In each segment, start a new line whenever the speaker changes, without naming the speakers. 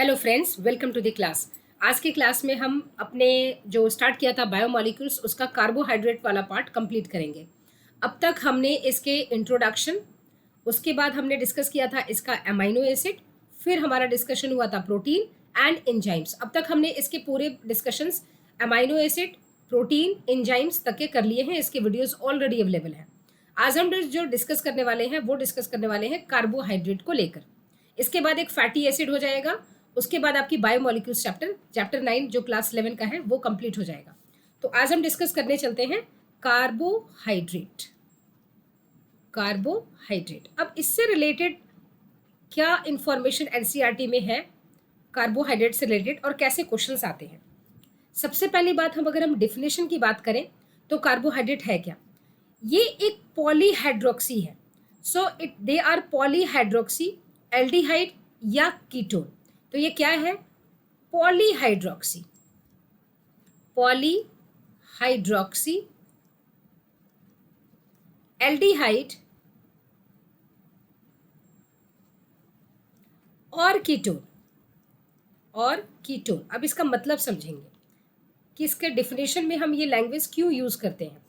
Hello friends, welcome to the class. आज की class में हम अपने जो स्टार्ट किया था बायोमॉलिक्यूल्स उसका कार्बोहाइड्रेट वाला पार्ट कंप्लीट करेंगे। अब तक हमने इसके इंट्रोडक्शन, उसके बाद हमने डिस्कस किया था इसका अमाइनो एसिड, फिर हमारा डिस्कशन हुआ था प्रोटीन एंड एंजाइम्स। अब तक हमने इसके पूरे discussions amino acid, protein, enzymes तक के कर लिए हैं। इसके वीडियोस ऑलरेडी अवेलेबल हैं। आज हम जो डिस्कस करने वाले हैं वो डिस्कस करने वाले हैं कार्बोहाइड्रेट को लेकर। इसके बाद एक फैटी एसिड हो जाएगा। उसके बाद आपकी बायोमॉलिक्यूल्स चैप्टर 9 जो क्लास 11 का है वो कंप्लीट हो जाएगा। तो आज हम डिस्कस करने चलते हैं कार्बोहाइड्रेट। कार्बोहाइड्रेट, अब इससे रिलेटेड क्या इंफॉर्मेशन एनसीईआरटी में है कार्बोहाइड्रेट से रिलेटेड और कैसे क्वेश्चंस आते हैं। सबसे पहली बात, अगर हम डिफिनेशन की बात करें तो कार्बोहाइड्रेट है क्या? ये एक पॉलीहाइड्रोक्सी है। सो दे आर पॉलीहाइड्रोक्सी, एल्डिहाइड या कीटोन। तो ये क्या है? पॉलीहाइड्रोक्सी। पॉलीहाइड्रोक्सी, एल्डिहाइड और कीटोन। अब इसका मतलब समझेंगे कि इसके डिफिनेशन में हम ये लैंग्वेज क्यों यूज करते हैं।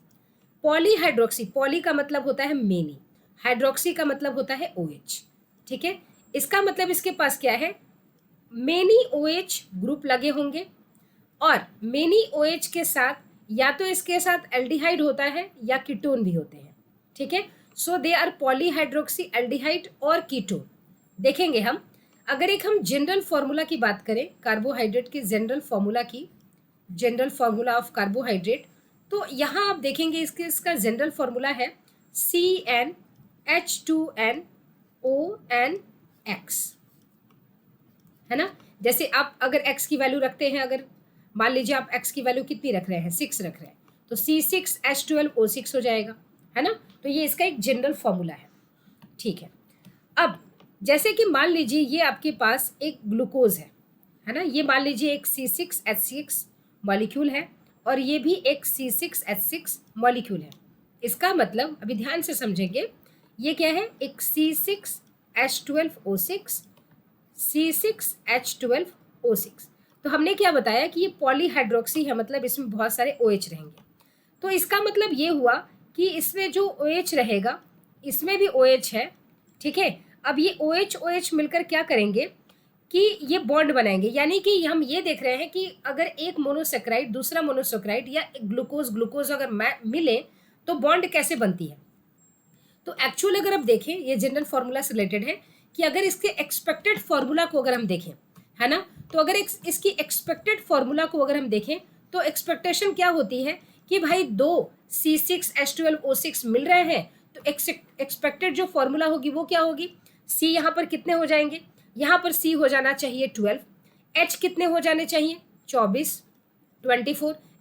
पॉलीहाइड्रोक्सी, पॉली का मतलब होता है मेनी, हाइड्रोक्सी का मतलब होता है OH। ठीक है, इसका मतलब इसके पास क्या है? मेनी OH ग्रुप लगे होंगे और मेनी OH के साथ या तो इसके साथ एल्डिहाइड होता है या कीटोन भी होते हैं। ठीक है, सो दे आर पॉलीहाइड्रोक्सी, एल्डिहाइड और कीटोन। देखेंगे हम, अगर एक हम जनरल फॉर्मूला की बात करें कार्बोहाइड्रेट की, जनरल फॉर्मूला ऑफ कार्बोहाइड्रेट, तो यहाँ आप देखेंगे इसका जनरल फॉर्मूला है CnH2nOnX, है ना। जैसे आप अगर x की वैल्यू रखते हैं, अगर मान लीजिए आप x की वैल्यू कितनी रख रहे हैं, 6 रख रहे हैं, तो C6H12O6 हो जाएगा, है ना। तो ये इसका एक जनरल फॉर्मूला है। ठीक है, अब जैसे कि मान लीजिए ये आपके पास एक ग्लूकोज है ना। ये मान लीजिए एक C6H6 मॉलिक्यूल है और ये भी एक C6H6 मॉलिक्यूल है। इसका मतलब अभी ध्यान से समझेंगे, ये क्या है? एक C6H12O6, C6H12O6। तो हमने क्या बताया कि ये पॉलीहाइड्रोक्सी है, मतलब इसमें बहुत सारे OH रहेंगे। तो इसका मतलब ये हुआ कि इसमें जो OH रहेगा इसमें भी OH है। ठीक है, अब ये OH मिलकर क्या करेंगे कि ये बॉन्ड बनाएंगे। यानी कि हम ये देख रहे हैं कि अगर एक मोनोसेक्राइड दूसरा मोनोसेक्राइड या ग्लूकोज अगर मिले तो बॉन्ड कैसे बनती है। तो एक्चुअल अगर आप देखें, ये जनरल फॉर्मूला से रिलेटेड है कि अगर इसके एक्सपेक्टेड फॉर्मूला को अगर हम देखें, है ना, तो अगर इसकी एक्सपेक्टेड फॉर्मूला को अगर हम देखें तो एक्सपेक्टेशन क्या होती है कि भाई दो C6H12O6 मिल रहे हैं, तो एक्सपेक्टेड जो फॉर्मूला होगी वो क्या होगी? C यहाँ पर कितने हो जाएंगे? यहाँ पर C हो जाना चाहिए 12, H कितने हो जाने चाहिए? 24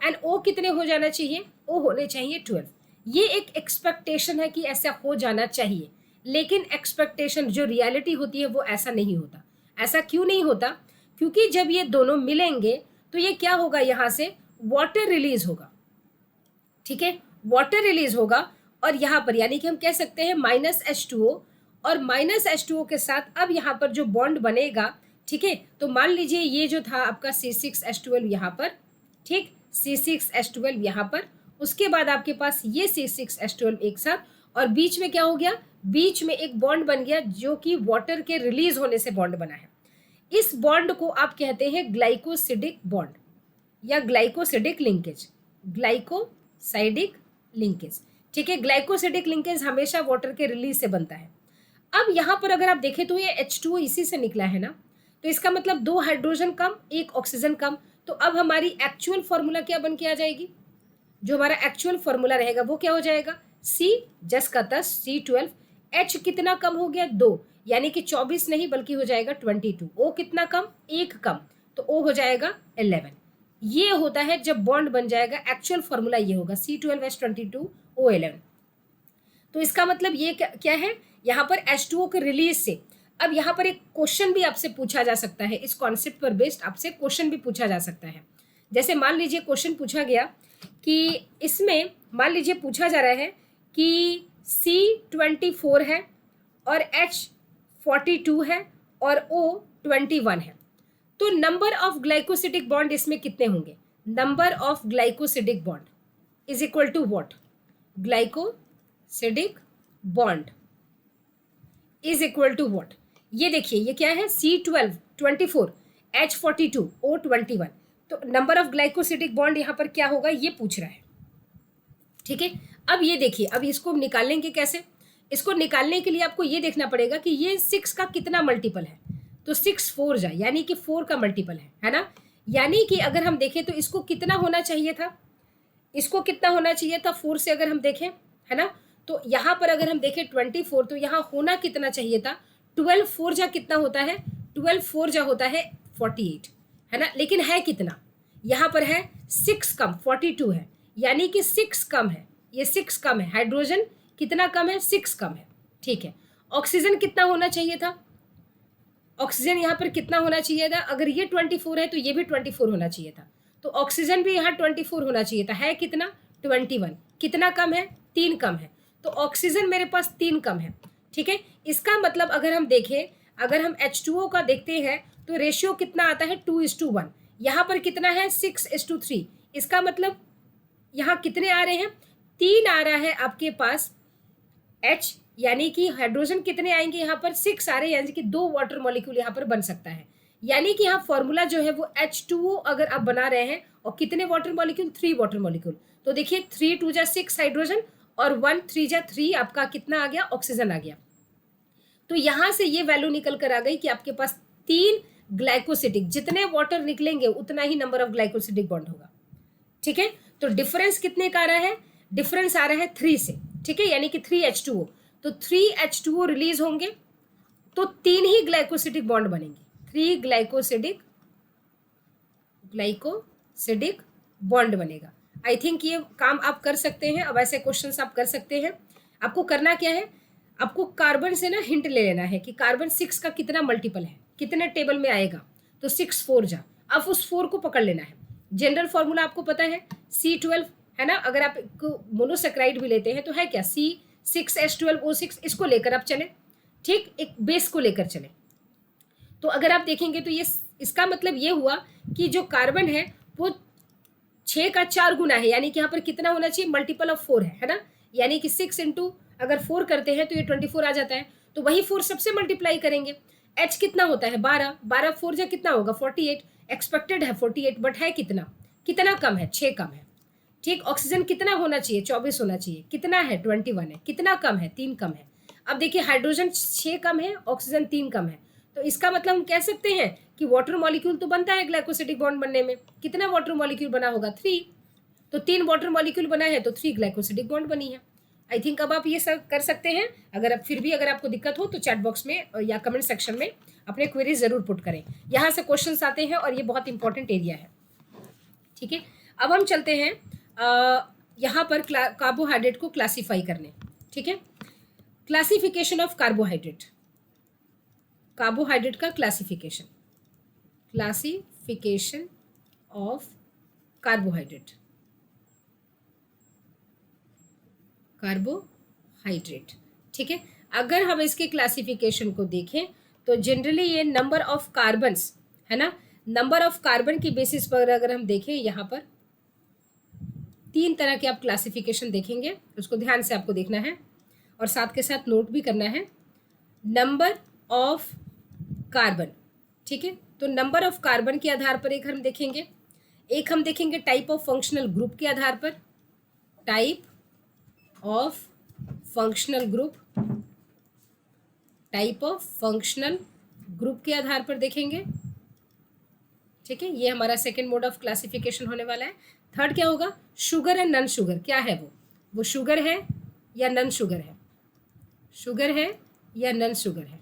एंड O कितने हो जाना चाहिए? O होने चाहिए 12। ये एक एक्सपेक्टेशन है कि ऐसा हो जाना चाहिए, लेकिन एक्सपेक्टेशन जो रियलिटी होती है वो ऐसा नहीं होता। ऐसा क्यों नहीं होता? क्योंकि जब ये दोनों मिलेंगे तो ये क्या होगा, यहाँ से वाटर रिलीज होगा। ठीक है, वाटर रिलीज होगा और यहाँ पर यानी कि हम कह सकते हैं -H2O, और -H2O के साथ अब यहाँ पर जो बॉन्ड बनेगा, ठीक है, तो मान लीजिए ये जो था आपका C6H12 यहाँ पर, ठीक, C6H12 यहाँ पर, उसके बाद आपके पास ये C6H12 एक साथ, और बीच में क्या हो गया? बीच में एक बॉन्ड बन गया जो कि वाटर के रिलीज होने से बॉन्ड बना है। इस बॉन्ड को आप कहते हैं ग्लाइकोसिडिक बॉन्ड या ग्लाइकोसिडिक लिंकेज। ग्लाइकोसाइडिक लिंकेज, ठीक है, ग्लाइकोसिडिक लिंकेज हमेशा वाटर के रिलीज से बनता है। अब यहाँ पर अगर आप देखें तो ये H2O इसी से निकला है ना, तो इसका मतलब 2 हाइड्रोजन कम, 1 ऑक्सीजन कम। तो अब हमारी एक्चुअल फॉर्मूला क्या बन के आ जाएगी? जो हमारा एक्चुअल फॉर्मूला रहेगा वो क्या हो जाएगा? C जस का तस C12, H कितना कम हो गया? 2, यानी कि 24 नहीं बल्कि हो जाएगा 22। O कितना कम? 1 कम, तो O हो जाएगा 11। ये होता है जब बॉन्ड बन जाएगा, एक्चुअल फॉर्मूला ये होगा C12H22O11। तो इसका मतलब ये क्या है? यहाँ पर H2O के रिलीज से अब यहाँ पर एक क्वेश्चन भी आपसे पूछा जा सकता है, इस कॉन्सेप्ट पर बेस्ड आपसे क्वेश्चन भी पूछा जा सकता है। जैसे मान लीजिए क्वेश्चन पूछा गया कि इसमें मान लीजिए पूछा जा रहा है कि C24 है और H42 है और O21 है, तो नंबर ऑफ ग्लाइकोसिडिक बॉन्ड इसमें कितने होंगे? Number of glycosidic bond is equal to what? Glycosidic bond is equal to what? ये देखिए ये क्या है? C12 24 H42 O21। तो नंबर ऑफ ग्लाइकोसिडिक बॉन्ड यहाँ पर क्या होगा ये पूछ रहा है, ठीक है। अब ये देखिए, अब इसको निकालेंगे कैसे? इसको निकालने के लिए आपको ये देखना पड़ेगा कि ये 6 का कितना मल्टीपल है। तो 6 4 जा यानी कि 4 का मल्टीपल है ना। यानी कि अगर हम देखें तो इसको कितना होना चाहिए था? इसको कितना होना चाहिए था 4 से अगर हम देखें, है ना। तो यहाँ पर अगर हम देखें 24, तो यहाँ होना कितना चाहिए था? 12 4 जा कितना होता है? 12 4 जा होता है 48, है ना। लेकिन है कितना? यहाँ पर है 6 कम, 42 है, यानी कि 6 कम है, ये 6 कम है। हाइड्रोजन कितना कम है? 6 कम है, ठीक है। ऑक्सीजन कितना होना चाहिए था? ऑक्सीजन यहाँ पर कितना होना चाहिए था? अगर ये 24 है तो ये भी 24 होना चाहिए था, तो ऑक्सीजन भी यहाँ 24 होना चाहिए था। है कितना? 21। कितना कम है? 3 कम है। तो ऑक्सीजन मेरे पास 3 कम है, ठीक है। इसका मतलब अगर हम देखें, अगर हम H2O का देखते हैं तो रेशियो कितना आता है? 2:1। यहाँ पर कितना है? 6:3। इसका मतलब यहाँ कितने आ रहे हैं? 3 आ रहा है आपके पास H, यानी कि हाइड्रोजन कितने आएंगे? यहाँ पर 6 आ रहे हैं, यानी कि 2 वाटर मॉलिक्यूल यहाँ पर बन सकता है। यानी कि यहाँ फॉर्मूला जो है वो H2O अगर आप बना रहे हैं, और कितने वाटर मॉलिक्यूल? 3 water molecule. तो देखिए 3 2 जा 6 हाइड्रोजन और 1 3 जा 3 आपका कितना आ गया? ऑक्सीजन आ गया। तो यहाँ से ये वैल्यू निकल कर आ गई कि आपके पास 3 ग्लाइकोसिडिक, जितने वाटर निकलेंगे उतना ही नंबर ऑफ ग्लाइकोसिडिक बॉन्ड होगा, ठीक है। तो डिफरेंस कितने का आ रहा है? डिफरेंस आ रहा है 3 से, ठीक है, यानी कि 3H2O। तो 3H2O रिलीज होंगे तो 3 ही ग्लाइकोसिडिक बॉन्ड बनेंगे, 3 ग्लाइकोसिडिक बॉन्ड बनेगा। आई थिंक ये काम आप कर सकते हैं। अब ऐसे क्वेश्चंस आप कर सकते हैं। आपको करना क्या है? आपको कार्बन से ना हिंट ले लेना है कि कार्बन 6 का कितना मल्टीपल है, कितने टेबल में आएगा। तो 6 4 जा, अब उस 4 को पकड़ लेना है। जनरल फॉर्मूला आपको पता है C12, है ना। अगर आप मोनोसेक्राइड भी लेते हैं तो है क्या? C6H12O6, इसको लेकर आप चले, ठीक, एक बेस को लेकर चले। तो अगर आप देखेंगे तो ये इसका मतलब ये हुआ कि जो कार्बन है वो 6 का 4 गुना है, यानी कि यहाँ पर कितना होना चाहिए? मल्टीपल ऑफ 4 है ना। यानी कि 6 इंटू अगर 4 करते हैं तो ये 24 आ जाता है। तो वही 4 सबसे मल्टीप्लाई करेंगे। H कितना होता है? 12, 12 4 जा कितना होगा? 48। एक्सपेक्टेड है 48, बट है कितना? कितना कम है? 6 कम है, ठीक। ऑक्सीजन कितना होना चाहिए? 24 होना चाहिए। कितना है? 21 है। कितना कम है? 3 कम है। अब देखिए हाइड्रोजन 6 कम है, ऑक्सीजन 3 कम है। तो इसका मतलब हम कह सकते हैं कि वाटर मॉलिक्यूल तो बनता है ग्लाइकोसिडिक बॉन्ड बनने में। कितना वाटर मॉलिक्यूल बना होगा? 3। तो 3 वाटर मॉलिक्यूल बना है तो 3 ग्लाइकोसिडिक बॉन्ड बनी है। आई थिंक अब आप ये सब कर सकते हैं। अगर आप फिर भी अगर आपको दिक्कत हो तो चैट बॉक्स में या कमेंट सेक्शन में अपने क्वेरी जरूर पुट करें। यहाँ से क्वेश्चंस आते हैं और ये बहुत इंपॉर्टेंट एरिया है, ठीक है। अब हम चलते हैं यहाँ पर कार्बोहाइड्रेट को क्लासीफाई करने, ठीक है। क्लासिफिकेशन ऑफ कार्बोहाइड्रेट, कार्बोहाइड्रेट का classification, classification of carbohydrate, carbohydrate, ठीक है। अगर हम इसके क्लासिफिकेशन को देखें तो जनरली ये नंबर ऑफ कार्बन्स, है ना, नंबर ऑफ कार्बन की बेसिस पर अगर हम देखें, यहाँ पर 3 तरह के आप क्लासिफिकेशन देखेंगे, उसको ध्यान से आपको देखना है और साथ के साथ नोट भी करना है। नंबर ऑफ कार्बन, ठीक है। तो नंबर ऑफ कार्बन के आधार पर एक हम देखेंगे, एक हम देखेंगे टाइप ऑफ फंक्शनल ग्रुप के आधार पर, type of functional group, type of functional group के आधार पर देखेंगे, ठीक है। ये हमारा सेकेंड मोड ऑफ क्लासिफिकेशन होने वाला है। थर्ड क्या होगा? शुगर एंड नन शुगर, क्या है वो शुगर है या नन शुगर है, शुगर है या नन शुगर है,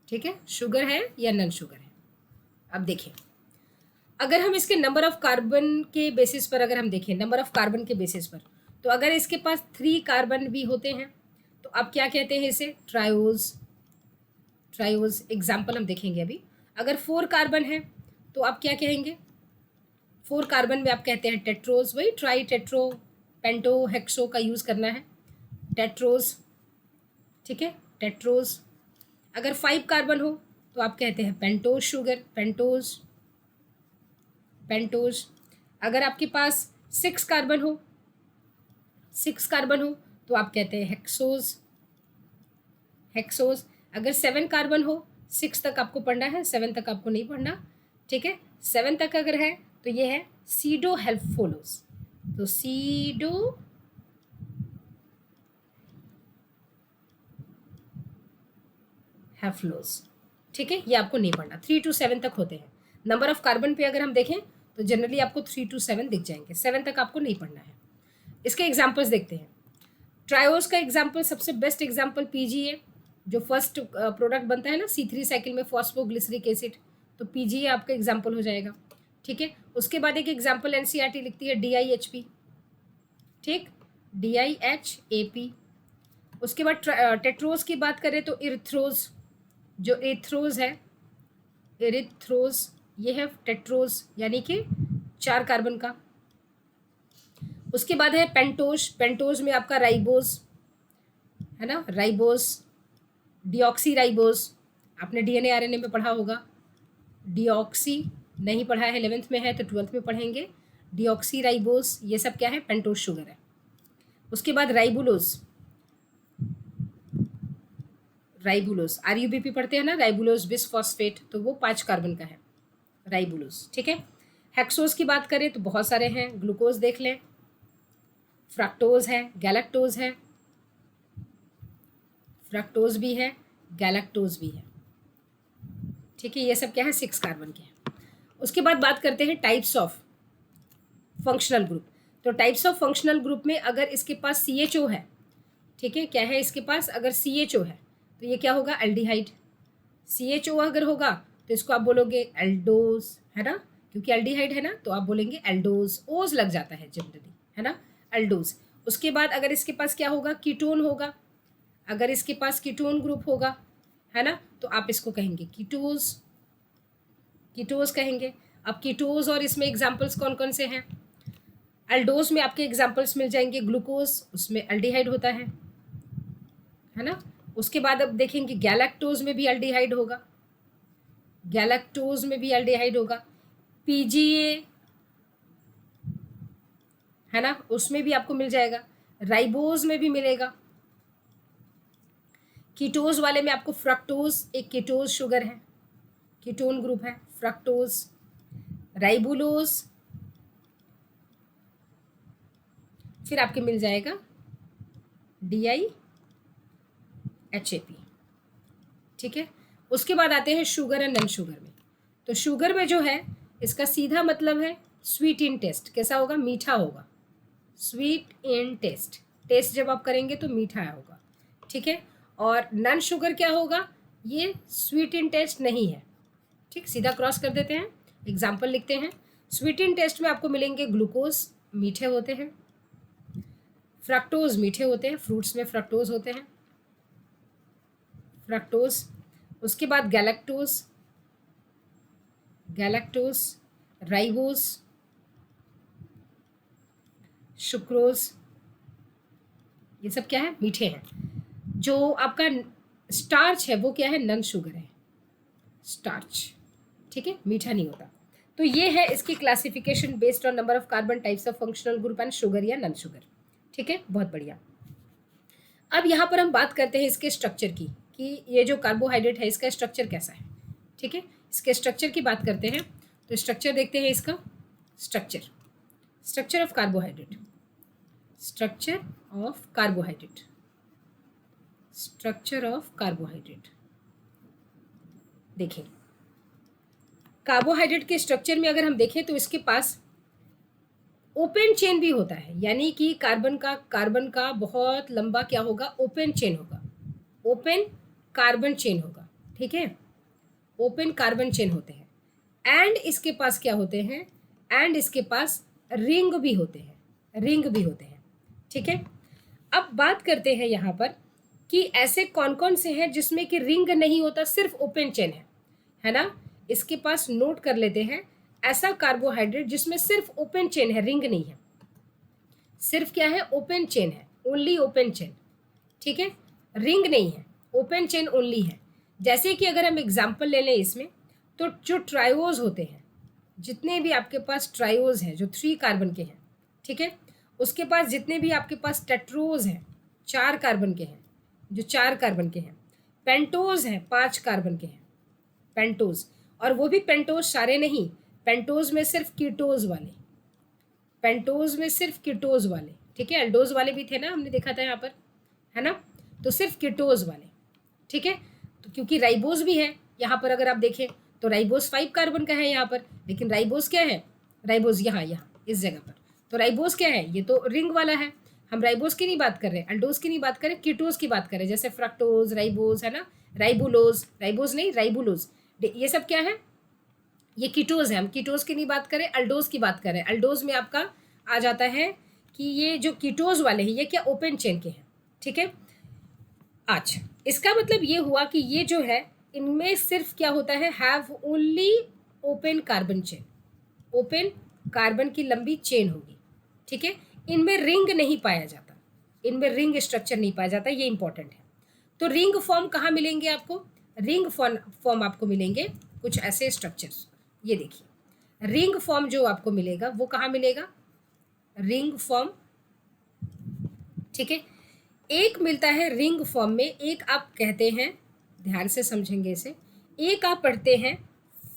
ठीक है, शुगर है या नन शुगर है। अब देखिए अगर हम इसके नंबर ऑफ कार्बन के बेसिस पर अगर हम देखें, नंबर ऑफ कार्बन के बेसिस पर, तो अगर इसके पास 3 कार्बन भी होते हैं तो आप क्या कहते हैं इसे? ट्रायोज, ट्रायोज एग्जाम्पल हम देखेंगे अभी। अगर 4 कार्बन है तो आप क्या कहेंगे? 4 कार्बन में आप कहते हैं टेट्रोज, वही ट्राई टेट्रो पेंटो हेक्सो का यूज़ करना है, टेट्रोज, ठीक है, टेट्रोज। अगर 5 कार्बन हो तो आप कहते हैं पेंटोज शुगर, पेंटोज, पेंटोज। अगर आपके पास 6 कार्बन हो, 6 कार्बन हो तो आप कहते हैं हेक्सोज, हेक्सोज। अगर 7 कार्बन हो, 6 तक आपको पढ़ना है, 7 तक आपको नहीं पढ़ना, ठीक है। 7 तक अगर है तो ये है सीडो हेल्पफोलोज, तो सीडो हेफ्लोज, ठीक है। ये आपको नहीं पढ़ना, 3 to 7 तक होते हैं। नंबर ऑफ कार्बन पे अगर हम देखें तो जनरली आपको 3 to 7 दिख जाएंगे, 7 तक आपको नहीं पढ़ना है। इसके एग्जाम्पल्स देखते हैं। ट्रायोज का एग्जाम्पल, सबसे बेस्ट एग्जाम्पल पीजीए, जो फर्स्ट प्रोडक्ट बनता है ना C3 साइकिल में, फॉस्फोग्लिसरिक एसिड, तो पीजीए आपका एग्जाम्पल हो जाएगा, ठीक है। उसके बाद एक एग्जाम्पल एनसीईआरटी लिखती है DIHP, ठीक, DIHAP। उसके बाद टेट्रोज की बात करें तो इरिथ्रोज, जो एथ्रोज है, एरिथ्रोज, ये है टेट्रोज यानी कि 4 कार्बन का। उसके बाद है पेंटोज, पेंटोज में आपका राइबोज है ना, राइबोज, डिऑक्सी राइबोज, आपने DNA RNA में पढ़ा होगा। डिऑक्सी नहीं पढ़ा है, 11th में है तो 12th में पढ़ेंगे। डिऑक्सी राइबोज, ये सब क्या है, पेंटोज शुगर है। उसके बाद राइबुलोज, राइबुलोज RUBP पढ़ते हैं ना, राइबुलोज बिसफॉस्फेट, तो वो 5 कार्बन का है, राइबुलोज, ठीक है। हेक्सोज की बात करें तो बहुत सारे हैं, ग्लूकोज देख लें, फ्रक्टोज है, गैलेक्टोज है, फ्रक्टोज भी है, गैलेक्टोज भी है, ठीक है। ये सब क्या है, 6 कार्बन के हैं। उसके बाद बात करते हैं टाइप्स ऑफ फंक्शनल ग्रुप। तो टाइप्स ऑफ फंक्शनल ग्रुप में अगर इसके पास CHO है, ठीक है, क्या है इसके पास, अगर CHO है तो ये क्या होगा, एल्डिहाइड। CHO अगर होगा तो इसको आप बोलोगे एल्डोज, है ना, क्योंकि एल्डिहाइड है ना, तो आप बोलेंगे एल्डोज, ओज लग जाता है जनरली, है ना, एल्डोज। उसके बाद अगर इसके पास क्या होगा, कीटोन होगा, अगर इसके पास कीटोन ग्रुप होगा, है ना, तो आप इसको कहेंगे कीटोज, कीटोज कहेंगे। अब कीटोज और इसमें एग्जाम्पल्स कौन कौन से हैं, एल्डोज में आपके एग्जाम्पल्स मिल जाएंगे, ग्लूकोज, उसमें एल्डिहाइड होता है ना। उसके बाद अब देखेंगे गैलेक्टोज में भी एल्डिहाइड होगा, गैलेक्टोज में भी एल्डिहाइड होगा। PGA है ना, उसमें भी आपको मिल जाएगा, राइबोज में भी मिलेगा। कीटोज वाले में आपको फ्रक्टोज, एक कीटोज शुगर है, कीटोन ग्रुप है, फ्रक्टोज, राइबुलोज, फिर आपके मिल जाएगा DIHAP, ठीक है। उसके बाद आते हैं शुगर एंड नॉन शुगर में। तो शुगर में जो है इसका सीधा मतलब है स्वीट इन टेस्ट, कैसा होगा, मीठा होगा, स्वीट इन टेस्ट, टेस्ट जब आप करेंगे तो मीठा होगा, ठीक है। और नॉन शुगर क्या होगा, ये स्वीट इन टेस्ट नहीं है, ठीक, सीधा क्रॉस कर देते हैं, एग्जाम्पल लिखते हैं। स्वीट इन टेस्ट में आपको मिलेंगे ग्लूकोज, मीठे होते हैं, फ्रक्टोज मीठे होते हैं, फ्रूट्स में फ्रक्टोज होते हैं, फ्रक्टोज। उसके बाद गैलेक्टोज, गैलेक्टोज, राइबोज, सुक्रोज, ये सब क्या है, मीठे हैं। जो आपका स्टार्च है वो क्या है, नॉन शुगर है, स्टार्च, ठीक है, मीठा नहीं होता। तो ये है इसकी classification based on number of carbon, types of functional group and sugar या नॉन शुगर, ठीक है, बहुत बढ़िया। अब यहाँ पर हम बात करते हैं इसके स्ट्रक्चर की, कि ये जो कार्बोहाइड्रेट है इसका स्ट्रक्चर कैसा है, ठीक है। इसके स्ट्रक्चर की बात करते हैं तो स्ट्रक्चर देखते हैं इसका, structure, structure of carbohydrate, structure of carbohydrate, structure of carbohydrate. देखें कार्बोहाइड्रेट के स्ट्रक्चर में अगर हम देखें तो इसके पास ओपन चेन भी होता है, यानी कि कार्बन का बहुत लंबा क्या होगा, ओपन चेन होगा, ओपन कार्बन चेन होगा, ठीक है, ओपन कार्बन चेन होते हैं। एंड इसके पास क्या होते हैं, एंड इसके पास रिंग भी होते हैं, रिंग भी होते हैं, ठीक है। अब बात करते हैं यहाँ पर कि ऐसे कौन कौन से हैं जिसमें कि रिंग नहीं होता, सिर्फ ओपन चेन है ना। इसके पास नोट कर लेते हैं, ऐसा कार्बोहाइड्रेट जिसमें सिर्फ ओपन चेन है, रिंग नहीं है, सिर्फ क्या है, ओपन चेन है, ओनली ओपन चेन, ठीक है, रिंग नहीं है, ओपन चेन ओनली है। जैसे कि अगर हम एग्जाम्पल ले लें इसमें, तो जो ट्रायोज होते हैं, जितने भी आपके पास ट्रायोज हैं जो 3 कार्बन के हैं, ठीक है, उसके पास जितने भी आपके पास टेट्रोज हैं 4 कार्बन के हैं, जो 4 कार्बन के हैं, पेंटोज हैं 5 कार्बन के हैं, पेंटोज, और वो भी पेंटोज सारे नहीं, पेंटोज में सिर्फ कीटोज वाले, पेंटोज में सिर्फ कीटोज वाले, ठीक है, एल्डोज वाले भी थे ना, हमने देखा था यहाँ पर, है ना, तो सिर्फ कीटोज वाले, ठीक है। तो क्योंकि राइबोज भी है यहाँ पर, अगर आप देखें तो राइबोज 5 कार्बन का है यहाँ पर, लेकिन राइबोज क्या है, राइबोज यहाँ इस जगह पर, तो राइबोज क्या है, ये तो रिंग वाला है। हम राइबोज की नहीं बात कर रहे, अल्डोज की नहीं बात कर रहे, कीटोज की बात कर रहे, जैसे फ्रक्टोज, राइबोज, है ना, राइबुलोज, राइबोज नहीं राइबुलोज, ये सब क्या है, ये कीटोज है। हम कीटोज की नहीं बात करें, अल्डोज की बात करें। अल्डोज में आपका आ जाता है कि ये जो कीटोज वाले हैं ये क्या ओपन चेन के हैं, ठीक है। अच्छा, इसका मतलब ये हुआ कि ये जो है इनमें सिर्फ क्या होता है, have only open carbon chain, open carbon की लंबी चेन होगी, ठीक है। इनमें रिंग नहीं पाया जाता, इनमें रिंग स्ट्रक्चर नहीं पाया जाता, ये इंपॉर्टेंट है। तो रिंग फॉर्म कहाँ मिलेंगे आपको, रिंग फॉर्म आपको मिलेंगे कुछ ऐसे स्ट्रक्चर्स, ये देखिए रिंग फॉर्म जो आपको मिलेगा वो कहाँ मिलेगा, रिंग फॉर्म, ठीक है। एक मिलता है रिंग फॉर्म में, एक आप कहते हैं, ध्यान से समझेंगे इसे, एक आप पढ़ते हैं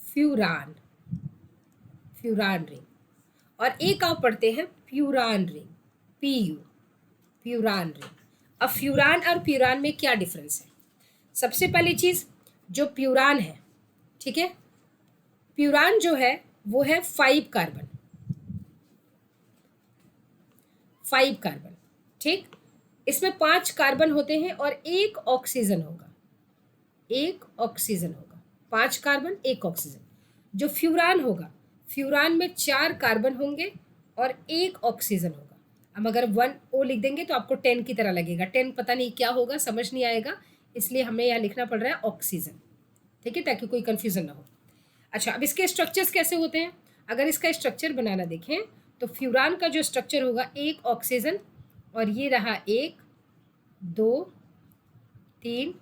फ्यूरान, फ्यूरान रिंग, और एक आप पढ़ते हैं प्यूरान रिंग, पीयू, प्यूरान रिंग। अब फ्यूरान और प्यूरान में क्या डिफरेंस है, सबसे पहली चीज जो प्यूरान है, ठीक है, प्यूरान जो है वो है 5 कार्बन, 5 कार्बन, ठीक। इसमें 5 कार्बन होते हैं और एक ऑक्सीजन होगा, एक ऑक्सीजन होगा, 5 कार्बन एक ऑक्सीजन। जो फ्यूरान होगा, फ्यूरान में 4 कार्बन होंगे और एक ऑक्सीजन होगा। अब अगर 1 ओ लिख देंगे तो आपको 10 की तरह लगेगा, 10 पता नहीं क्या होगा, समझ नहीं आएगा, इसलिए हमें यहाँ लिखना पड़ रहा है ऑक्सीजन, ठीक है, ताकि कोई कन्फ्यूजन ना हो। अच्छा, अब इसके स्ट्रक्चर्स कैसे होते हैं, अगर इसका स्ट्रक्चर बनाना देखें तो फ्यूरान का जो स्ट्रक्चर होगा, एक ऑक्सीजन, और ये रहा 1 2 3,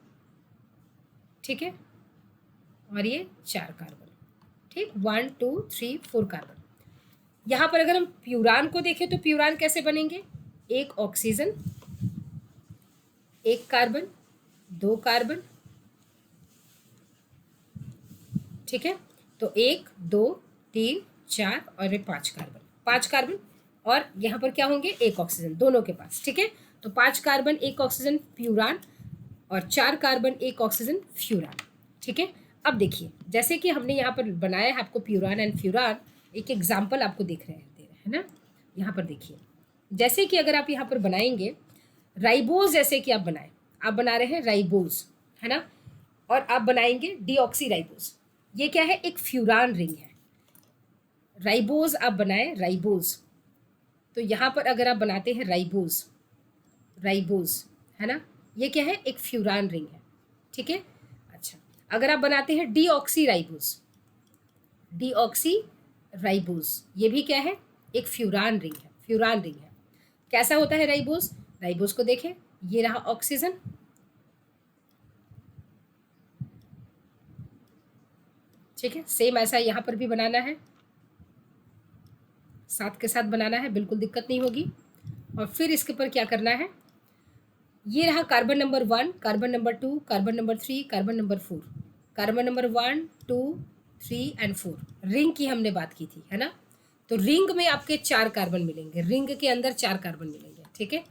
ठीक है, और ये 4 कार्बन, ठीक, 1 2 3 4 कार्बन। यहाँ पर अगर हम प्यूरान को देखें तो प्यूरान कैसे बनेंगे, एक ऑक्सीजन, एक कार्बन, 2 कार्बन, ठीक है, तो 1 2 3 4 और ये 5 कार्बन, 5 कार्बन, और यहाँ पर क्या होंगे, एक ऑक्सीजन दोनों के पास, ठीक है। तो 5 कार्बन एक ऑक्सीजन प्यूरान, और 4 कार्बन एक ऑक्सीजन फ्यूरान, ठीक है। अब देखिए, जैसे कि हमने यहाँ पर बनाया है आपको प्यूरान एंड फ्यूरान, एक एग्जाम्पल आपको दे रहे हैं ना, यहाँ पर देखिए, जैसे कि अगर आप यहाँ पर बनाएंगे राइबोज, जैसे कि आप बनाए, आप बना रहे हैं राइबोज, है ना, और आप बनाएंगे डीऑक्सी राइबोज, ये क्या है, एक फ्यूरान रिंग है। राइबोज आप बनाए, राइबोज, तो यहाँ पर अगर आप बनाते हैं राइबोज, राइबोज, है ना, ये क्या है, एक फ्यूरान रिंग है, ठीक है। अच्छा, अगर आप बनाते हैं डीऑक्सी राइबोज, डीऑक्सी राइबोज, ये भी क्या है, एक फ्यूरान रिंग है, फ्यूरान रिंग है। कैसा होता है राइबोज, राइबोज को देखें, ये रहा ऑक्सीजन, ठीक है, सेम ऐसा यहाँ पर भी बनाना है, साथ के साथ बनाना है, बिल्कुल दिक्कत नहीं होगी। और फिर इसके ऊपर क्या करना है, ये रहा carbon number 1, carbon number 2, carbon number 3, carbon number 4, carbon number 1 2 3 and 4, ring की हमने बात की थी, है ना। तो रिंग में आपके 4 कार्बन मिलेंगे, रिंग के अंदर 4 कार्बन मिलेंगे, ठीक है।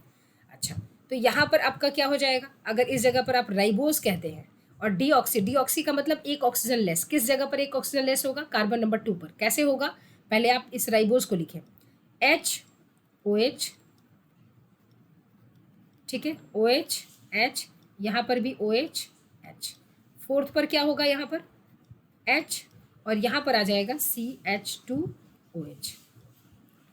अच्छा, तो यहाँ पर आपका क्या हो जाएगा, अगर इस जगह पर आप राइबोज कहते हैं, और डीऑक्सी, डीऑक्सी का मतलब एक ऑक्सीजन लेस, किस जगह पर एक ऑक्सीजन लेस होगा, कार्बन नंबर 2 पर। कैसे होगा, पहले आप इस राइबोज को लिखें, HOH, ठीक है, OH H, यहाँ पर भी OH H, फोर्थ पर क्या होगा, यहाँ पर H, और यहाँ पर आ जाएगा CH2OH,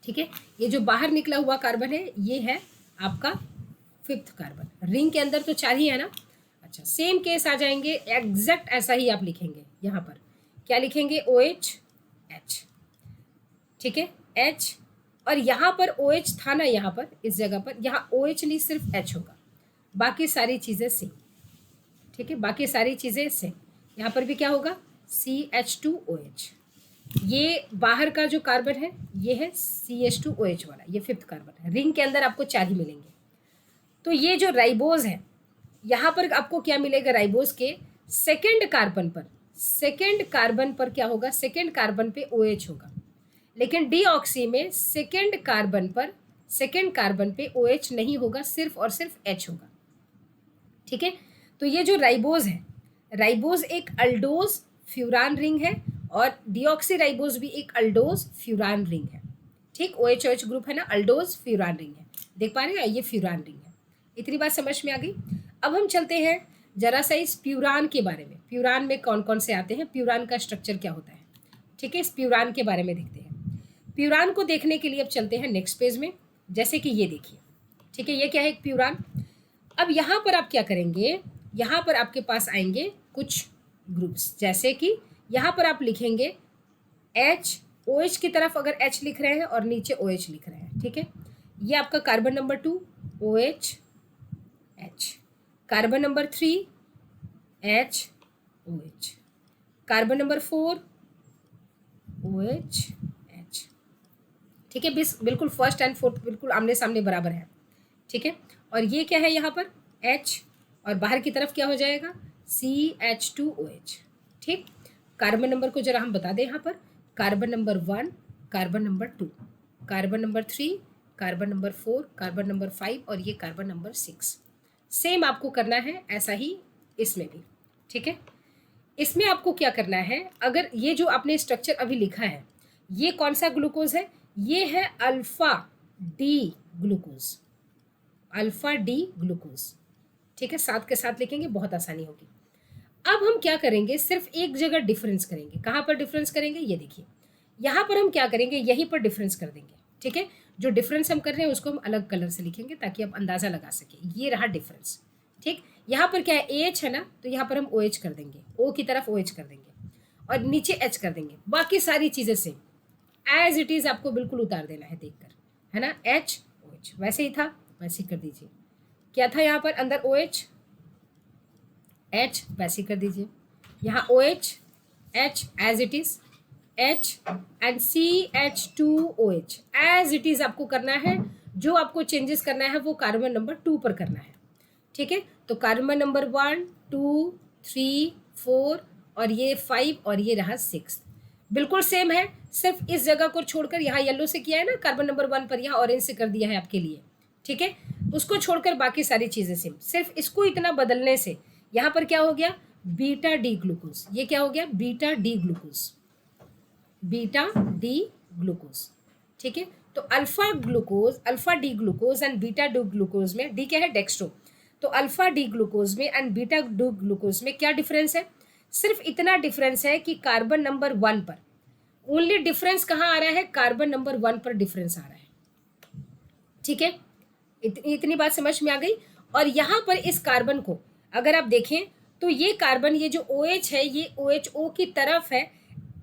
ठीक है। ये जो बाहर निकला हुआ कार्बन है ये है आपका 5th कार्बन, रिंग के अंदर तो 4 ही है ना। अच्छा, सेम केस आ जाएंगे, एग्जैक्ट ऐसा ही आप लिखेंगे, यहाँ पर क्या लिखेंगे, OH H, ठीक है, H, और यहाँ पर OH था ना, यहाँ पर इस जगह पर, यहाँ OH नहीं सिर्फ H होगा, बाकी सारी चीज़ें सेम, ठीक है, बाकी सारी चीज़ें सेम। यहाँ पर भी क्या होगा, CH2OH। ये बाहर का जो कार्बन है ये है CH2OH वाला, ये 5th कार्बन है। रिंग के अंदर आपको 4 ही मिलेंगे। तो ये जो राइबोज है, यहाँ पर आपको क्या मिलेगा, राइबोज के सेकेंड कार्बन पर क्या होगा, सेकेंड कार्बन पे OH होगा। लेकिन डीऑक्सी में सेकेंड कार्बन पे OH नहीं होगा, सिर्फ और सिर्फ H होगा। ठीक है, तो ये जो राइबोज है, राइबोज एक अल्डोज फ्यूरान रिंग है और डीऑक्सी राइबोज भी एक अल्डोज फ्यूरान रिंग है। ठीक, OH ग्रुप है ना, अल्डोज फ्यूरान रिंग है। देख पा रहे हैं, ये फ्यूरान रिंग है। इतनी बात समझ में आ गई। अब हम चलते हैं जरा सा इस प्यूरान के बारे में। प्यूरान में कौन कौन से आते हैं, प्यूरान का स्ट्रक्चर क्या होता है। ठीक है, इस प्यूरान के बारे में देखते हैं। प्यूरान को देखने के लिए अब चलते हैं नेक्स्ट पेज में। जैसे कि ये देखिए, ठीक है, ये क्या है, एक प्यूरान। अब यहाँ पर आप क्या करेंगे, यहाँ पर आपके पास आएंगे कुछ ग्रुप्स, जैसे कि यहाँ पर आप लिखेंगे H, OH की तरफ अगर H लिख रहे हैं और नीचे OH लिख रहे हैं। ठीक है, ये आपका carbon number 2 OH H, carbon number 3 H OH, carbon number 4 OH H। ठीक है, बिल्कुल फर्स्ट एंड फोर्थ बिल्कुल आमने सामने बराबर है। ठीक है, और ये क्या है यहाँ पर H, और बाहर की तरफ क्या हो जाएगा, CH2OH। ठीक, कार्बन नंबर को जरा हम बता दें, यहाँ पर carbon number 1, carbon number 2, carbon number 3, carbon number 4, carbon number 5 और ये कार्बन नंबर 6। सेम आपको करना है ऐसा ही इसमें भी। ठीक है, इसमें आपको क्या करना है, अगर ये जो आपने स्ट्रक्चर अभी लिखा है, ये कौन सा ग्लूकोज है, ये है alpha D glucose, alpha D glucose. ठीक है, साथ के साथ लिखेंगे, बहुत आसानी होगी। अब हम क्या करेंगे, सिर्फ एक जगह डिफरेंस करेंगे। कहाँ पर डिफरेंस करेंगे, ये देखिए, यहाँ पर हम क्या करेंगे, यहीं पर डिफरेंस कर देंगे। ठीक है, जो डिफरेंस हम कर रहे हैं उसको हम अलग कलर से लिखेंगे ताकि आप अंदाज़ा लगा सके। ये रहा डिफरेंस। ठीक, यहाँ पर क्या है, AH है ना, तो यहाँ पर हम OH कर देंगे, O की तरफ OH कर देंगे और नीचे H कर देंगे। बाकी सारी चीज़ें सेम एज इट इज़ आपको बिल्कुल उतार देना है देखकर, है ना। H OH वैसे ही था, वैसे ही कर दीजिए। क्या था यहाँ पर अंदर OH H, वैसे ही कर दीजिए। यहाँ OH H as it is, H and CH2OH as it is आपको करना है। जो आपको चेंजेस करना है वो कार्बन नंबर 2 पर करना है। ठीक है, तो कार्बन नंबर 1, 2, 3, 4 और ये 5 और ये रहा 6 बिल्कुल सेम है। सिर्फ इस जगह को छोड़कर, यहाँ येलो से किया है ना कार्बन नंबर 1 पर, यहाँ ऑरेंज से कर दिया है आपके लिए। ठीक है, उसको छोड़कर बाकी सारी चीज़ें सेम। सिर्फ इसको इतना बदलने से यहाँ पर क्या हो गया, बीटा डी ग्लूकोज। ये क्या हो गया, beta D glucose, beta D glucose. ठीक है, तो alpha glucose, alpha D glucose and beta D glucose में, डी क्या है, डेक्स्ट्रो, तो अल्फा डी ग्लूकोज में एंड बीटा डी ग्लूकोज में क्या डिफरेंस है, सिर्फ इतना डिफरेंस है कि कार्बन नंबर 1 पर ओनली डिफरेंस कहाँ आ रहा है, कार्बन नंबर 1 पर डिफरेंस आ रहा है। ठीक है, इतनी बात समझ में आ गई। और यहाँ पर इस कार्बन को अगर आप देखें तो ये कार्बन, ये जो OH है, ये OHO की तरफ है।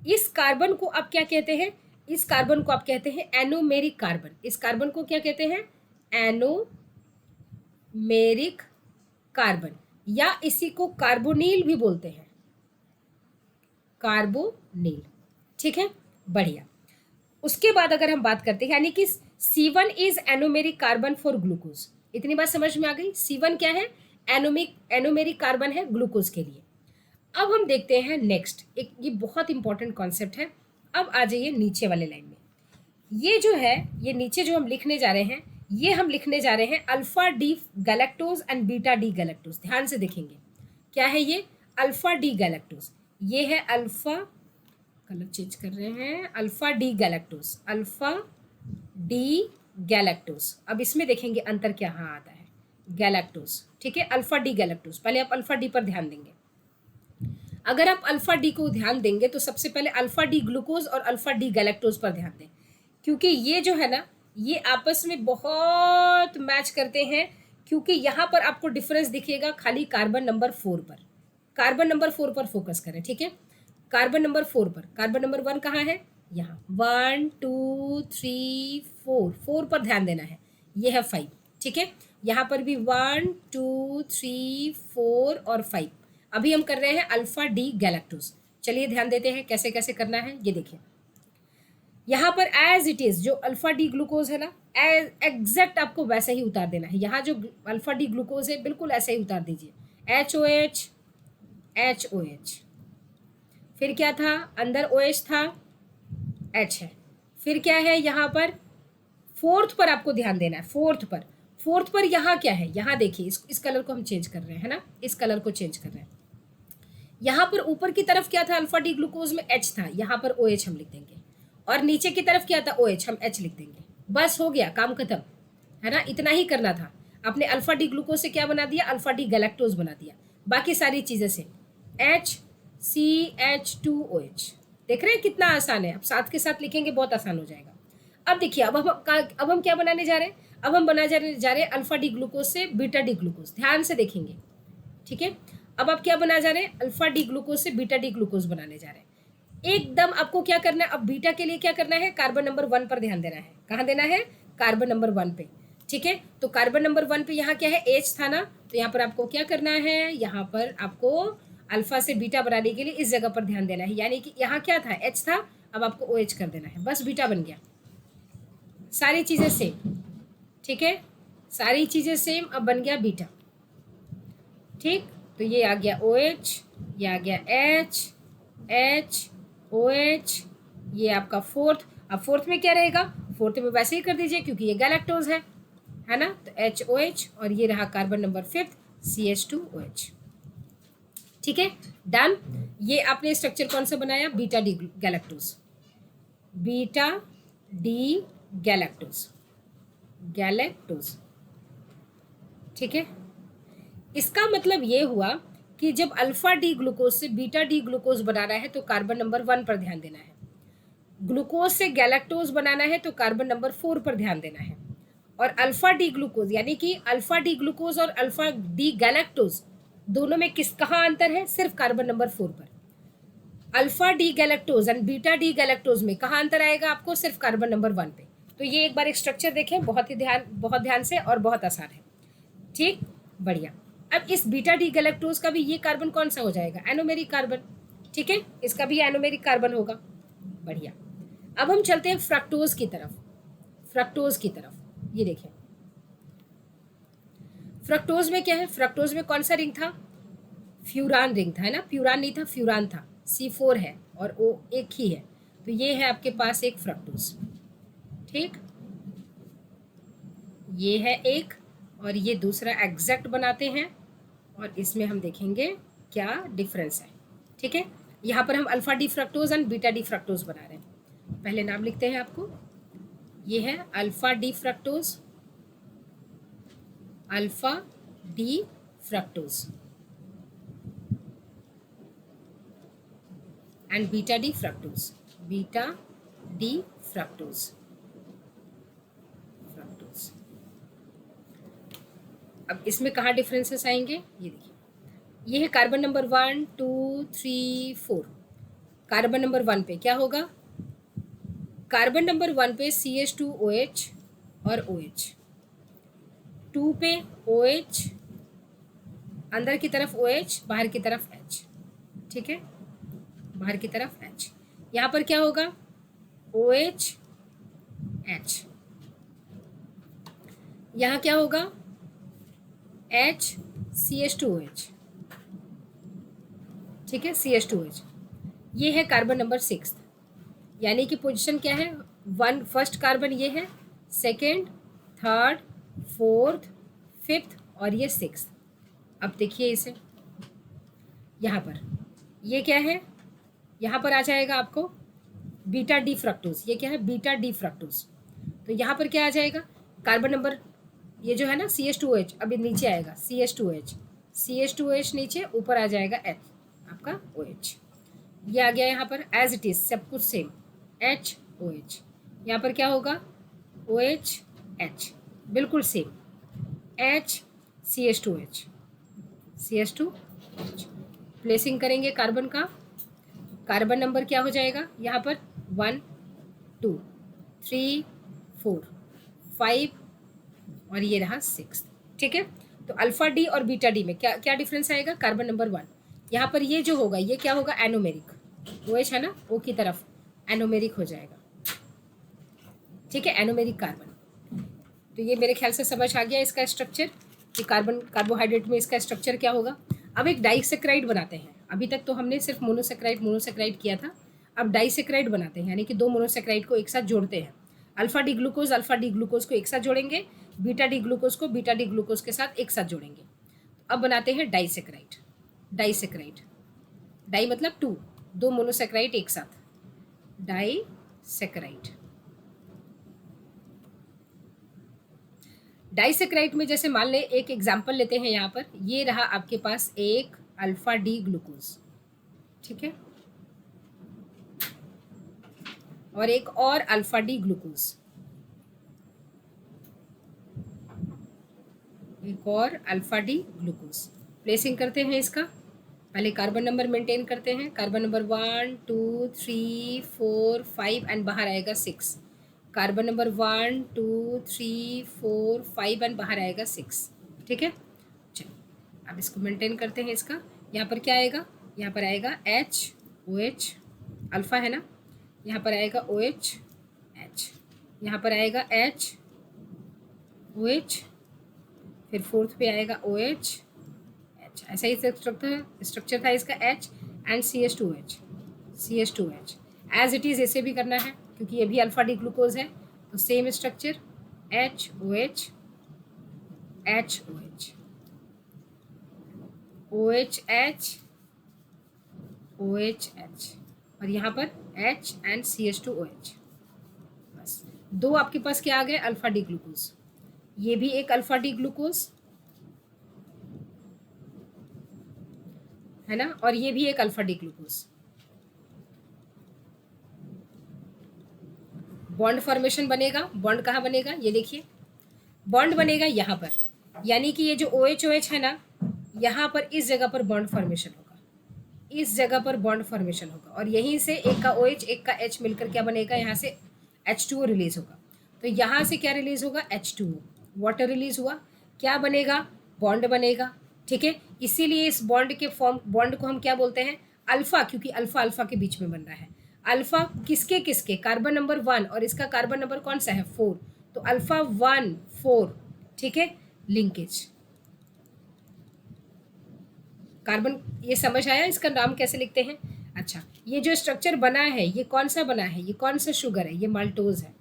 इस कार्बन को आप क्या कहते हैं, इस कार्बन को आप कहते हैं एनोमेरिक कार्बन। इस कार्बन को क्या कहते हैं, एनोमेरिक कार्बन, या इसी को कार्बोनिल भी बोलते हैं, कार्बोनिल। ठीक है, बढ़िया। उसके बाद अगर हम बात करते हैं, यानी कि C1 is anomeric carbon for glucose. इतनी बात समझ में आ गई। C1 क्या है, एनोमेरिक कार्बन है ग्लूकोज के लिए। अब हम देखते हैं नेक्स्ट, एक ये बहुत इंपॉर्टेंट कॉन्सेप्ट है। अब आ जाइए नीचे वाले लाइन में। ये जो है, ये नीचे जो हम लिखने जा रहे हैं, ये हम लिखने जा रहे हैं alpha D galactose and beta D galactose. ध्यान से देखेंगे, क्या है ये, अल्फा डी गैलेक्टोज। ये है अल्फा, कलर चेंज कर रहे हैं, alpha D galactose, alpha D galactose. अब इसमें देखेंगे अंतर क्या हाँ आता है, गैलेक्टोज। ठीक है, अल्फा डी गैलेक्टोज। पहले आप अल्फा डी पर ध्यान देंगे। अगर आप अल्फा डी को ध्यान देंगे तो सबसे पहले अल्फा डी ग्लूकोज और अल्फा डी गैलेक्टोज पर ध्यान दें, क्योंकि ये जो है ना, ये आपस में बहुत मैच करते हैं। क्योंकि यहाँ पर आपको डिफरेंस दिखेगा खाली कार्बन नंबर 4 पर। कार्बन नंबर 4 पर फोकस करें। ठीक है, कार्बन नंबर 4 पर। कार्बन नंबर 1 कहाँ है, यहाँ 1 2 3 4, 4 पर ध्यान देना है। ये है 5। ठीक है, यहाँ पर भी 1 2 3 4 और 5। अभी हम कर रहे हैं अल्फा डी गैलेक्टोज। चलिए ध्यान देते हैं कैसे कैसे करना है। ये देखिए यहाँ पर एज इट इज जो अल्फा डी ग्लूकोज है ना, एग्जैक्ट आपको वैसे ही उतार देना है। यहाँ जो अल्फा डी ग्लूकोज है बिल्कुल ऐसे ही उतार दीजिए। HOH HOH, फिर क्या था अंदर OH था, H है, फिर क्या है यहाँ पर फोर्थ पर आपको ध्यान देना है। फोर्थ पर यहाँ क्या है, यहाँ देखिए इस कलर को हम चेंज कर रहे हैं, है ना, इस कलर को चेंज कर रहे हैं। यहाँ पर ऊपर की तरफ क्या था, अल्फा डी ग्लूकोज में H था, यहाँ पर OH हम लिख देंगे, और नीचे की तरफ क्या था OH, हम H लिख देंगे। बस हो गया काम खत्म, है ना, इतना ही करना था। आपने अल्फा डी ग्लूकोज से क्या बना दिया, अल्फा डी गैलेक्टोज बना दिया। बाकी सारी चीजें से HCH2OH। देख रहे हैं कितना आसान है। अब साथ के साथ लिखेंगे बहुत आसान हो जाएगा। अब देखिए अब हम क्या बनाने जा रहे हैं, अब हम बनाने जा रहे हैं अल्फा डी ग्लूकोज से बीटा डी ग्लूकोज। ध्यान से देखेंगे, ठीक है। अब आप क्या बना जा रहे हैं, अल्फा डी ग्लूकोज से बीटा डी ग्लूकोज बनाने जा रहे हैं। एकदम आपको क्या करना है, अब बीटा के लिए क्या करना है, कार्बन नंबर 1 पर ध्यान देना है। कहाँ देना है, कार्बन नंबर 1 पे, ठीक है। तो कार्बन नंबर 1 पे यहाँ क्या है, H था ना, तो यहाँ पर आपको क्या करना है, यहाँ पर आपको अल्फा से बीटा बनाने के लिए इस जगह पर ध्यान देना है। यानी कि यहाँ क्या था, H था, अब आपको OH कर देना है, बस बीटा बन गया। सारी चीजें सेम, ठीक है, सारी चीजें सेम, अब बन गया बीटा, ठीक। तो ये आ गया OH, ये आ गया H OH, ये आपका फोर्थ। अब फोर्थ में क्या रहेगा, फोर्थ में वैसे ही कर दीजिए क्योंकि ये गैलेक्टोज है ना, तो HOH, और ये रहा कार्बन नंबर 5 CH2OH, ठीक है, डन। ये आपने स्ट्रक्चर कौन सा बनाया, beta D galactose, beta D galactose, ठीक है। इसका मतलब ये हुआ कि जब अल्फा डी ग्लूकोज से बीटा डी ग्लूकोज बनाना है तो कार्बन नंबर 1 पर ध्यान देना है, ग्लूकोज से गैलेक्टोज बनाना है तो कार्बन नंबर 4 पर ध्यान देना है, और अल्फा डी ग्लूकोज यानी कि अल्फा डी ग्लूकोज और अल्फा डी गैलेक्टोज दोनों में कहाँ अंतर है, सिर्फ कार्बन नंबर 4 पर। Alpha D galactose and beta D galactose में कहाँ अंतर आएगा आपको, सिर्फ कार्बन नंबर 1 पे। तो ये एक बार एक स्ट्रक्चर देखें, बहुत ध्यान से, और बहुत आसान है, ठीक, बढ़िया। अब इस बीटा डी गैलेक्टोज का भी ये कार्बन कौन सा हो जाएगा, एनोमेरिक कार्बन, ठीक है, इसका भी एनोमेरिक कार्बन होगा, बढ़िया। अब हम चलते हैं फ्रक्टोज की तरफ, ये देखिए फ्रक्टोज में क्या है, फ्रक्टोज में कौन सा रिंग था, फ्यूरान रिंग था, है ना, प्यूरान नहीं था, फ्यूरान था, C4 है और O एक ही है, तो ये है आपके पास एक फ्रक्टोज, ठीक, ये है एक, और ये दूसरा एग्जैक्ट बनाते हैं, और इसमें हम देखेंगे क्या डिफरेंस है, ठीक है। यहाँ पर हम alpha D fructose and beta D fructose बना रहे हैं। पहले नाम लिखते हैं आपको, ये है alpha D fructose, alpha D fructose, and beta D fructose, beta D fructose. अब इसमें कहाँ डिफरेंसेस आएंगे, ये देखिए, ये है कार्बन नंबर 1 2 3 4। कार्बन नंबर 1 पे क्या होगा, कार्बन नंबर 1 पे CH2OH और OH, 2 पे OH, अंदर की तरफ OH, बाहर की तरफ H, ठीक है, बाहर की तरफ H। यहाँ पर क्या होगा, OH H, यहाँ क्या होगा, H CH2OH, ठीक है, CH2OH। ये है कार्बन नंबर 6, यानी कि पोजीशन क्या है, 1 फर्स्ट कार्बन ये है, सेकेंड, थर्ड, फोर्थ, फिफ्थ, और ये 6। अब देखिए इसे, यहाँ पर ये क्या है, यहाँ पर आ जाएगा आपको बीटा डी फ्रक्टोज, ये क्या है, बीटा डी फ्रक्टोज। तो यहाँ पर क्या आ जाएगा, कार्बन नंबर ये जो है ना CH2OH, अभी नीचे आएगा CH2OH नीचे, ऊपर आ जाएगा H आपका OH, ये आ गया यहाँ पर एज इट इज, सब कुछ सेम, HOH। यहाँ पर क्या होगा, OH H, बिल्कुल same, H CH2OH, CH2OH। Placing करेंगे कार्बन का, कार्बन नंबर क्या हो जाएगा यहाँ पर, 1 2 3 4 5, और ये रहा 6, ठीक है। तो अल्फा डी और बीटा डी में क्या क्या डिफरेंस आएगा, कार्बन नंबर 1, यहाँ पर ये जो होगा ये क्या होगा, एनोमेरिक, OH है ना, O की तरफ एनोमेरिक हो जाएगा, ठीक है, एनोमेरिक कार्बन। तो ये मेरे ख्याल से समझ आ गया इसका स्ट्रक्चर कि कार्बोहाइड्रेट में इसका स्ट्रक्चर क्या होगा। अब एक डाइसेक्राइड बनाते हैं। अभी तक तो हमने सिर्फ मोनोसेक्राइड किया था, अब डाइसेक्राइड बनाते हैं, यानी कि 2 मोनोसेक्राइड को एक साथ जोड़ते हैं। अल्फा डी ग्लूकोज को एक साथ जोड़ेंगे, बीटा डी ग्लूकोज के साथ एक साथ जोड़ेंगे। अब बनाते हैं डाइसेक्राइड। डाई मतलब 2 मोनोसेक्राइड एक साथ, डाइसेक्राइड में जैसे मान ले एक एग्जाम्पल लेते हैं, यहाँ पर ये रहा आपके पास एक अल्फा डी ग्लूकोज, ठीक है, और एक और अल्फा डी ग्लूकोज, प्लेसिंग करते हैं इसका। पहले कार्बन नंबर मेंटेन करते हैं, कार्बन नंबर 1 2 3 4 5 एंड बाहर आएगा 6, कार्बन नंबर 1 2 3 4 5 एंड बाहर आएगा 6, ठीक है। चलिए अब इसको मेंटेन करते हैं इसका। यहाँ पर क्या आएगा, यहाँ पर आएगा OH, अल्फा है ना, यहाँ पर आएगा OH, यहाँ पर आएगा OH, फिर फोर्थ पे आएगा OH, ऐसा ही स्ट्रक्चर था इसका, H and CH2OH as it is ऐसे भी करना है क्योंकि ये भी अल्फा डी ग्लूकोज है, तो सेम स्ट्रक्चर HOH, OHH और यहाँ पर H एंड CH2OH। बस 2 आपके पास क्या आ गए, अल्फा डी ग्लूकोज। ये भी एक अल्फा डी ग्लूकोज है ना, और ये भी एक alpha D glucose. Bond formation बनेगा, बॉन्ड कहाँ बनेगा, ये देखिए बॉन्ड बनेगा यहाँ पर, यानी कि ये जो OH है ना, यहाँ पर इस जगह पर बॉन्ड फॉर्मेशन होगा, और यहीं से एक का OH एक का H मिलकर क्या बनेगा, यहाँ से H2O रिलीज होगा। तो यहाँ से क्या रिलीज होगा, H2O, वाटर रिलीज हुआ, क्या बनेगा, बॉन्ड बनेगा, ठीक है। इसीलिए इस बॉन्ड को हम क्या बोलते हैं, अल्फा, क्योंकि अल्फा के बीच में बन रहा है। अल्फा किसके, कार्बन नंबर 1 और इसका कार्बन नंबर कौन सा है, 4, तो अल्फा 1 4, ठीक है, लिंकेज। कार्बन, ये समझ आया इसका नाम कैसे लिखते हैं। अच्छा, ये जो स्ट्रक्चर बना है ये कौन सा बना है, ये कौन सा शुगर है, ये माल्टोज है।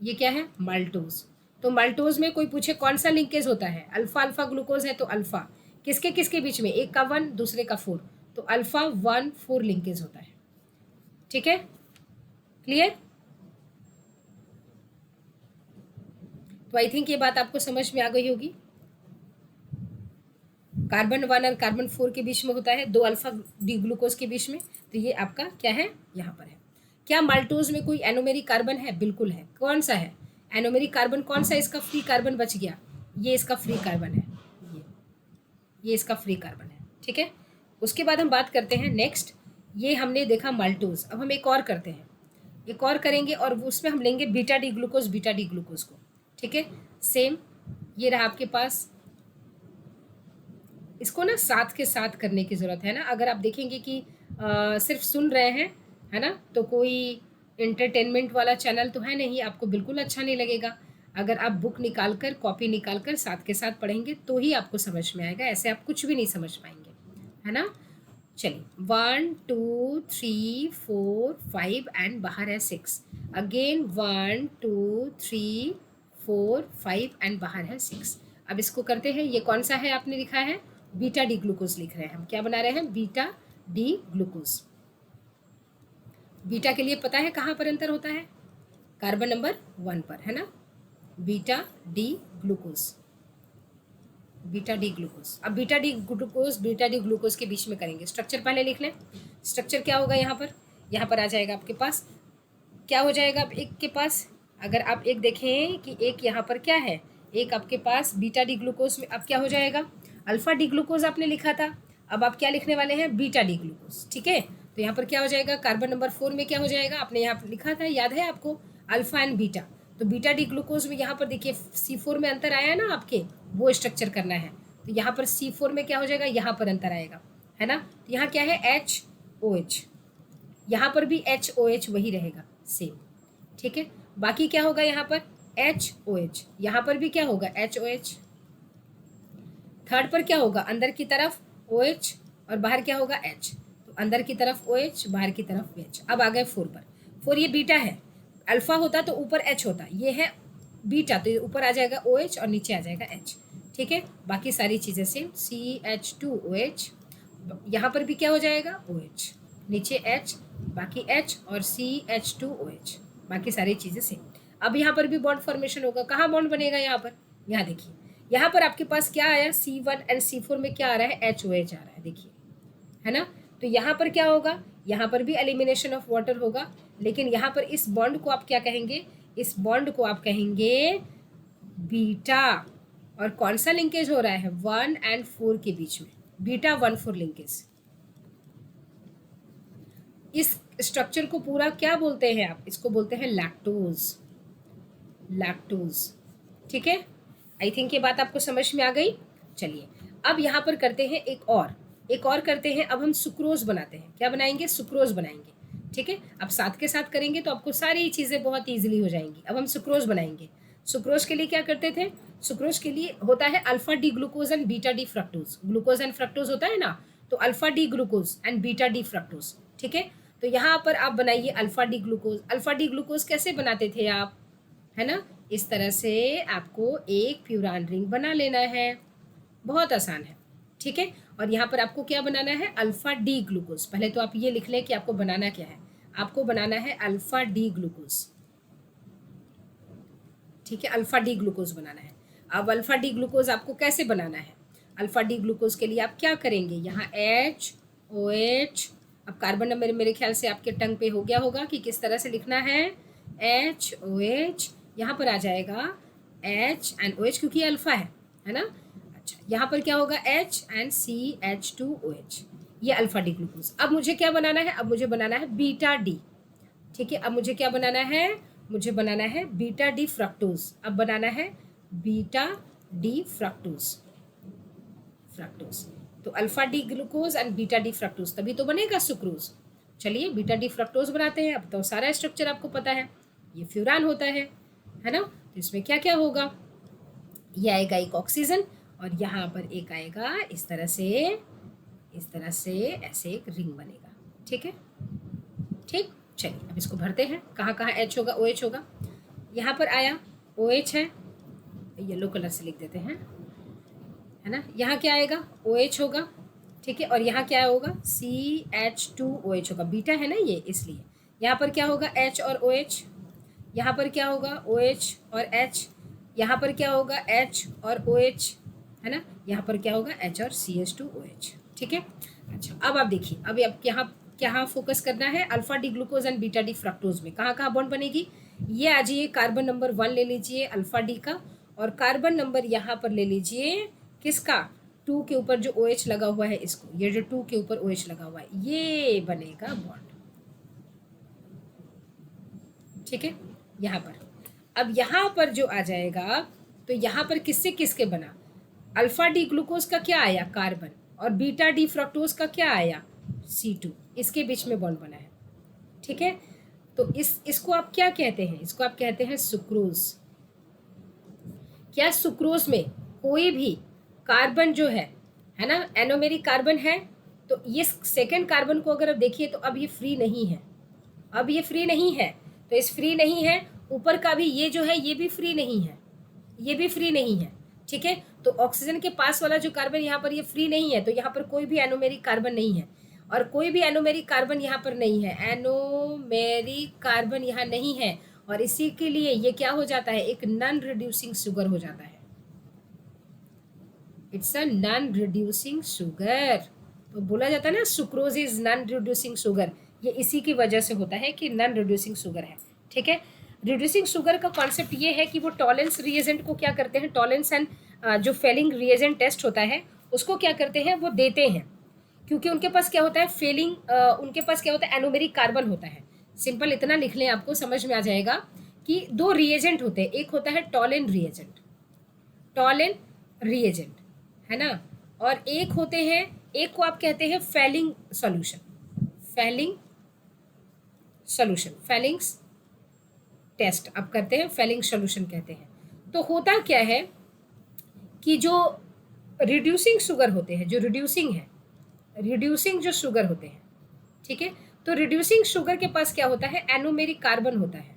ये क्या है, माल्टोज। तो माल्टोज में कोई पूछे कौन सा लिंकेज होता है, अल्फा ग्लूकोज है, तो अल्फा किसके बीच में, एक का 1 दूसरे का 4, तो अल्फा 1 4 लिंकेज होता है, ठीक है, क्लियर। तो आई थिंक ये बात आपको समझ में आ गई होगी। कार्बन 1 और कार्बन 4 के बीच में होता है, 2 अल्फा डी ग्लूकोज के बीच में, तो ये आपका क्या है, यहाँ पर है। क्या माल्टोज में कोई एनोमेरिक कार्बन है, बिल्कुल है। कौन सा है एनोमेरिक कार्बन, कौन सा इसका फ्री कार्बन बच गया, ये इसका फ्री कार्बन है, ये इसका फ्री कार्बन है, ठीक है। उसके बाद हम बात करते हैं नेक्स्ट, ये हमने देखा माल्टोज। अब हम एक और करते हैं, एक और करेंगे और उसमें हम लेंगे बीटा डी ग्लूकोज को, ठीक है। सेम ये रहा आपके पास, इसको ना साथ के साथ करने की ज़रूरत है ना। अगर आप देखेंगे कि सिर्फ सुन रहे हैं, है ना, तो कोई एंटरटेनमेंट वाला चैनल तो है नहीं, आपको बिल्कुल अच्छा नहीं लगेगा। अगर आप बुक निकाल कर, कॉपी निकाल कर साथ के साथ पढ़ेंगे तो ही आपको समझ में आएगा, ऐसे आप कुछ भी नहीं समझ पाएंगे, है ना। चलिए 1 2 3 4 5 एंड बाहर है 6, अगेन 1 2 3 4 5 एंड बाहर है 6। अब इसको करते हैं, ये कौन सा है आपने लिखा है, बीटा डी ग्लूकोज लिख रहे हैं हम। क्या बना रहे हैं, बीटा डी ग्लूकोज। बीटा के लिए पता है कहाँ पर अंतर होता है, कार्बन नंबर 1 पर, है ना, बीटा डी ग्लूकोज। अब बीटा डी ग्लूकोज के बीच में करेंगे। स्ट्रक्चर पहले लिख लें। स्ट्रक्चर क्या होगा, यहाँ पर आ जाएगा आपके पास, क्या हो जाएगा अब एक के पास, अगर आप एक देखें कि एक यहाँ पर क्या है, एक आपके पास बीटा डी ग्लूकोज में अब क्या हो जाएगा, अल्फा डी ग्लूकोज आपने लिखा था, अब आप क्या लिखने वाले हैं, बीटा डी ग्लूकोज, ठीक है। तो यहाँ पर क्या हो जाएगा, कार्बन नंबर 4 में क्या हो जाएगा, आपने यहाँ पर लिखा था, याद है आपको, अल्फा एंड बीटा। तो बीटा डी ग्लूकोज में यहाँ पर देखिए C4 में अंतर आया है ना आपके, वो स्ट्रक्चर करना है। तो यहाँ पर C4 में क्या हो जाएगा, यहाँ पर अंतर आएगा, है ना। तो यहाँ क्या है HOH, यहाँ पर भी HOH वही रहेगा सेम, ठीक है। बाकी क्या होगा यहाँ पर HOH, यहाँ पर भी क्या होगा HOH। थर्ड पर क्या होगा, अंदर की तरफ OH और बाहर क्या होगा H, तो अंदर की तरफ OH बाहर की तरफ H। अब आ गए 4 पर। 4 ये बीटा है, अल्फा होता तो ऊपर H होता, ये है बीटा तो ये ऊपर आ जाएगा OH और नीचे आ जाएगा H, ठीक है। बाकी सारी चीज़ें सेम, CH2OH, यहाँ पर भी क्या हो जाएगा OH, नीचे H, बाकी H और CH2OH, बाकी सारी चीज़ें सेम। अब यहाँ पर भी बॉन्ड फॉर्मेशन होगा, कहाँ बॉन्ड बनेगा यहाँ पर, यहाँ देखिए, यहाँ पर आपके पास क्या आया C1 एंड C4 में क्या आ रहा है HOH आ रहा है, देखिए, है ना। तो यहाँ पर क्या होगा, यहाँ पर भी एलिमिनेशन ऑफ वाटर होगा, लेकिन यहाँ पर इस बॉन्ड को आप क्या कहेंगे, इस बॉन्ड को आप कहेंगे बीटा। और कौन सा लिंकेज हो रहा है 1 and 4 के बीच में, बीटा 1,4 लिंकेज। इस स्ट्रक्चर को पूरा क्या बोलते हैं आप, इसको बोलते हैं लैक्टोज, लैक्टोज, ठीक है। आई थिंक ये बात आपको समझ में आ गई। चलिए अब यहाँ पर करते हैं एक और करते हैं। अब हम सुक्रोज बनाते हैं, क्या बनाएंगे, सुक्रोज बनाएंगे, ठीक है। अब साथ के साथ करेंगे तो आपको सारी चीज़ें बहुत ईजिली हो जाएंगी। अब हम सुक्रोज बनाएंगे। सुक्रोज के लिए क्या करते थे, सुक्रोज के लिए होता है alpha D glucose and beta D fructose. Glucose and fructose होता है ना, तो alpha D glucose and beta D fructose, ठीक है। तो यहाँ पर आप बनाइए alpha D glucose. Alpha D glucose कैसे बनाते थे आप, है ना, इस तरह से आपको एक प्यूरान रिंग बना लेना है, बहुत आसान है, ठीक है। और यहाँ पर आपको क्या बनाना है, अल्फा डी ग्लूकोज। पहले तो आप ये लिख लें कि आपको बनाना क्या है, आपको बनाना है अल्फा डी ग्लूकोज, ठीक है, अल्फा डी ग्लूकोज बनाना है। अब अल्फा डी ग्लूकोज आपको कैसे बनाना है, अल्फा डी ग्लूकोज के लिए आप क्या करेंगे, यहाँ HOH। अब कार्बन नंबर मेरे ख्याल से आपके टंग पे हो गया होगा कि किस तरह से लिखना है, HOH, यहाँ पर आ जाएगा H एंड OH क्योंकि ये अल्फा है ना। अच्छा, यहाँ पर क्या होगा H एंड CH2OH, ये अल्फा डी ग्लूकोज। अब मुझे क्या बनाना है, अब मुझे बनाना है बीटा डी, ठीक है। अब मुझे क्या बनाना है, मुझे बनाना है बीटा डी फ्रक्टोज। अब बनाना है बीटा डी फ्रक्टोज, फ्रक्टोज। तो alpha D glucose and beta D fructose, तभी तो बनेगा सुक्रोज। चलिए बीटा डी फ्रक्टोज बनाते हैं। अब तो सारा स्ट्रक्चर आपको पता है, ये फ्यूरान होता है ना। तो इसमें क्या क्या होगा, ये आएगा एक ऑक्सीजन और यहाँ पर एक आएगा इस तरह से ऐसे एक रिंग बनेगा, ठीक है, ठीक। चलिए अब इसको भरते हैं, कहाँ कहाँ H होगा, OH होगा। यहाँ पर आया OH है, येलो कलर से लिख देते हैं, है ना। यहाँ क्या आएगा, OH होगा, ठीक है। और यहाँ क्या होगा, CH2OH होगा, बीटा है ना ये, इसलिए यहाँ पर क्या होगा H और OH, यहाँ पर क्या होगा OH और H, यहाँ पर क्या होगा H और OH, है ना। यहाँ पर क्या होगा H और CH2OH, ठीक है। अच्छा अब आप देखिए, अब यहाँ फोकस करना है alpha D glucose and beta D fructose में कहाँ कहाँ बॉन्ड बनेगी। ये आ जाइए, कार्बन नंबर 1 ले लीजिए अल्फा डी का, और कार्बन नंबर यहाँ पर ले लीजिए किसका, 2 के ऊपर जो OH लगा हुआ है इसको, ये जो 2 के ऊपर OH लगा हुआ है ये बनेगा बॉन्ड, ठीक है। यहाँ पर अब यहाँ पर जो आ जाएगा, तो यहाँ पर किससे किसके बना, अल्फा डी ग्लूकोज का क्या आया कार्बन, और बीटा डी फ्रक्टोज का क्या आया C2, इसके बीच में बॉन्ड बना है, ठीक है। तो इसको आप क्या कहते हैं, इसको आप कहते हैं सुक्रोज। क्या सुक्रोज में कोई भी कार्बन जो है ना, एनोमेरिक कार्बन है, तो ये सेकेंड कार्बन को अगर आप देखिए तो अब ये फ्री नहीं है, अब ये फ्री नहीं है, तो इस फ्री नहीं है, ऊपर का भी ये जो है ये भी फ्री नहीं है, ये भी फ्री नहीं है, ठीक है। तो ऑक्सीजन के पास वाला जो कार्बन यहाँ पर ये फ्री नहीं है, तो यहाँ पर कोई भी एनोमेरिक कार्बन नहीं है, और कोई भी एनोमेरिक कार्बन यहाँ पर नहीं है, एनोमेरिक कार्बन यहाँ नहीं है, और इसी के लिए ये क्या हो जाता है, एक नॉन रिड्यूसिंग शुगर हो जाता है, it's a non reducing sugar. तो बोला जाता है ना sucrose is non reducing sugar, ये इसी की वजह से होता है कि नॉन रिड्यूसिंग शुगर है, ठीक है। रिड्यूसिंग शुगर का कॉन्सेप्ट ये है कि वो टॉलेंस रिएजेंट को क्या करते हैं, टॉलेंस एंड जो फेलिंग रिएजेंट टेस्ट होता है उसको क्या करते हैं, वो देते हैं, क्योंकि उनके पास क्या होता है फेलिंग, उनके पास क्या होता है एनोमेरिक कार्बन होता है। सिंपल इतना लिख लें, आपको समझ में आ जाएगा कि 2 रिएजेंट होते हैं, एक होता है टॉलेन रिएजेंट, टॉलेन रिएजेंट, है ना, और एक होते हैं एक को आप कहते हैं Fehling solution, Fehling solution, Fehling's test आप करते हैं, फेलिंग सॉल्यूशन कहते हैं। तो होता क्या है कि जो रिड्यूसिंग शुगर होते हैं, जो रिड्यूसिंग है, रिड्यूसिंग जो शुगर होते हैं, ठीक है, तो रिड्यूसिंग शुगर के पास क्या होता है, एनोमेरिक कार्बन होता है,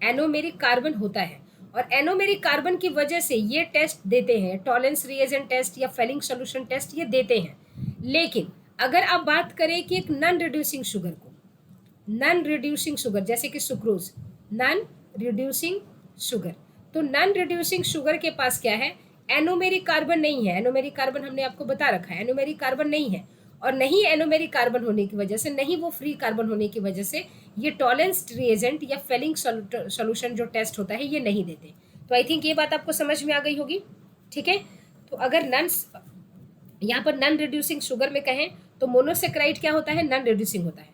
एनोमेरिक कार्बन होता है। और एनोमेरिक कार्बन की वजह से ये टेस्ट देते हैं, टॉलेंस रिएजेंट टेस्ट या फेलिंग सॉल्यूशन टेस्ट ये देते हैं। लेकिन अगर आप बात करें कि एक नॉन रिड्यूसिंग शुगर को, नॉन रिड्यूसिंग शुगर जैसे कि सुक्रोज, नॉन रिड्यूसिंग शुगर, तो नॉन रिड्यूसिंग शुगर के पास क्या है, एनोमेरिक कार्बन नहीं है। एनोमेरिक कार्बन हमने आपको बता रखा है, एनोमेरिक कार्बन नहीं है, और नहीं एनोमेरिक कार्बन होने की वजह से, नहीं वो फ्री कार्बन होने की वजह से ये टॉलेंस रिएजेंट या फेलिंग सॉल्यूशन जो टेस्ट होता है ये नहीं देते। तो आई थिंक ये बात आपको समझ में आ गई होगी, ठीक है। तो अगर नॉन, यहाँ पर नॉन रिड्यूसिंग शुगर में कहें तो मोनोसेक्राइड क्या होता है, नॉन रिड्यूसिंग होता है।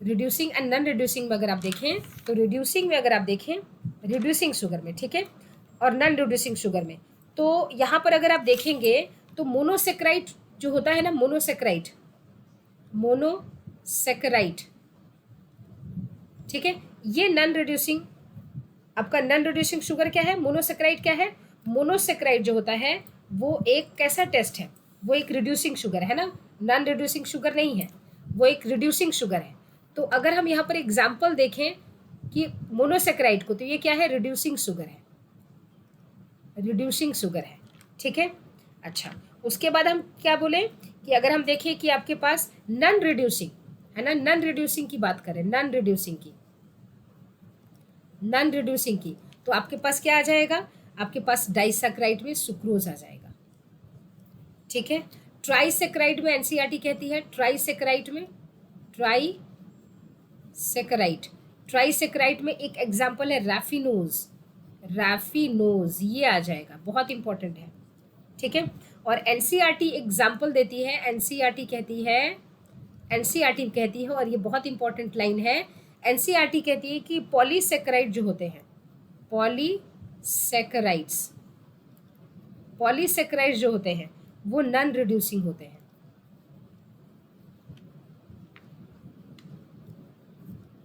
रिड्यूसिंग एंड नॉन रिड्यूसिंग में अगर आप देखें तो रिड्यूसिंग में अगर आप देखें, रिड्यूसिंग शुगर में, ठीक है, और नॉन रिड्यूसिंग शुगर में, तो यहाँ पर अगर आप देखेंगे तो मोनोसेक्राइड जो होता है ना, मोनोसेक्राइड, मोनोसेक्राइड, ठीक है, ये नॉन रिड्यूसिंग, आपका नॉन रिड्यूसिंग शुगर क्या है, मोनोसेक्राइड क्या है, मोनोसेक्राइड जो होता है वो एक कैसा टेस्ट है, वो एक रिड्यूसिंग शुगर है ना, नॉन रिड्यूसिंग शुगर नहीं है, वो एक रिड्यूसिंग शुगर है। तो अगर हम यहाँ पर एग्जाम्पल देखें कि मोनोसेक्राइड को, तो ये क्या है, रिड्यूसिंग शुगर है, रिड्यूसिंग शुगर है, ठीक है। अच्छा, उसके बाद हम क्या बोले कि अगर हम देखें कि आपके पास नॉन रिड्यूसिंग है ना, नॉन रिड्यूसिंग की बात करें, नॉन रिड्यूसिंग की, नॉन रिड्यूसिंग की, तो आपके पास क्या आ जाएगा, आपके पास डाइसैक्राइड में सुक्रोज आ जाएगा, ठीक है। ट्राइसेक्राइड में एनसीईआरटी कहती है, ट्राइसेक्राइड में, ट्राइसेक्राइड, ट्राइसेक्राइड में एक एग्जांपल है रैफिनोज, रैफिनोज ये आ जाएगा, बहुत इंपॉर्टेंट है, ठीक है। और एनसीईआरटी एग्जाम्पल देती है, एनसीईआरटी कहती है, एनसीईआरटी कहती है, और ये बहुत इंपॉर्टेंट लाइन है, एनसीईआरटी कहती है कि पॉलीसेक्राइड जो होते हैं, पॉलीसेक्राइड्स, पॉलीसेक्राइड्स जो होते हैं वो नॉन रिड्यूसिंग होते हैं,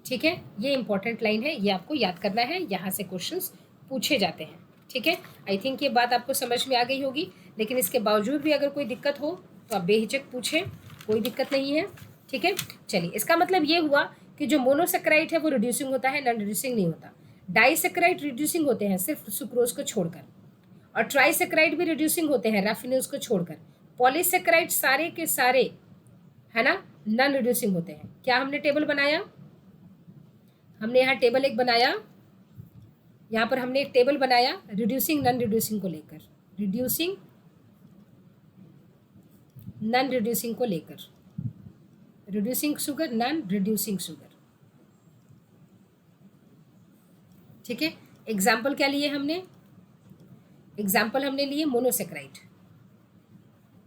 ठीक है। ये इंपॉर्टेंट लाइन है, ये आपको याद करना है, यहाँ से क्वेश्चंस पूछे जाते हैं, ठीक है। आई थिंक ये बात आपको समझ में आ गई होगी, लेकिन इसके बावजूद भी अगर कोई दिक्कत हो तो आप बेहिचक पूछें, कोई दिक्कत नहीं है, ठीक है। चलिए, इसका मतलब ये हुआ कि जो मोनोसेक्राइड है वो रिड्यूसिंग होता है, नॉन रिड्यूसिंग नहीं होता। डाइसेक्राइड रिड्यूसिंग होते हैं सिर्फ सुक्रोज को छोड़कर, और ट्राइसेक्राइड भी रिड्यूसिंग होते हैं रैफिनोज को छोड़कर। पॉलीसेक्राइड सारे के सारे है ना नॉन रिड्यूसिंग होते हैं। क्या हमने टेबल बनाया, हमने यहाँ टेबल एक बनाया, यहाँ पर हमने एक टेबल बनाया रिड्यूसिंग नॉन रिड्यूसिंग को लेकर, रिड्यूसिंग नॉन रिड्यूसिंग को लेकर, reducing sugar, non reducing sugar, ठीक है। एग्जाम्पल क्या लिए हमने, एग्जाम्पल हमने लिए मोनोसेक्राइड,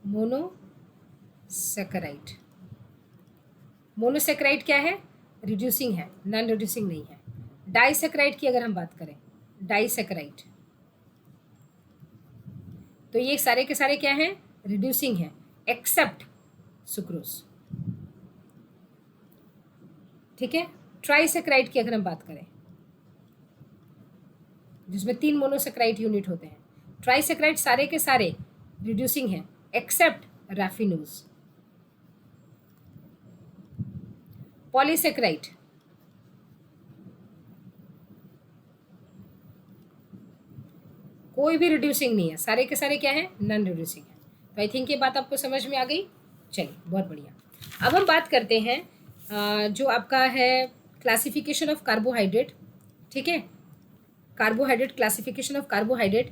मोनोसेक्राइड, मोनोसेक्राइड क्या है, रिड्यूसिंग है, नॉन रिड्यूसिंग नहीं है। डाइसेक्राइड की अगर हम बात करें, डाइसेक्राइड, तो ये सारे के सारे क्या हैं, रिड्यूसिंग है, एक्सेप्ट सुक्रोज, ठीक है। ट्राइसेक्राइड की अगर हम बात करें, जिसमें 3 मोनोसेक्राइड यूनिट होते हैं, ट्राइसेक्राइड सारे के सारे रिड्यूसिंग है एक्सेप्ट रैफिनोज। पॉलीसेक्राइड, कोई भी रिड्यूसिंग नहीं है, सारे के सारे क्या है, नॉन रिड्यूसिंग है। तो आई थिंक ये बात आपको समझ में आ गई। चलिए, बहुत बढ़िया। अब हम बात करते हैं जो आपका है क्लासिफिकेशन ऑफ कार्बोहाइड्रेट, ठीक है, कार्बोहाइड्रेट, क्लासिफिकेशन ऑफ कार्बोहाइड्रेट।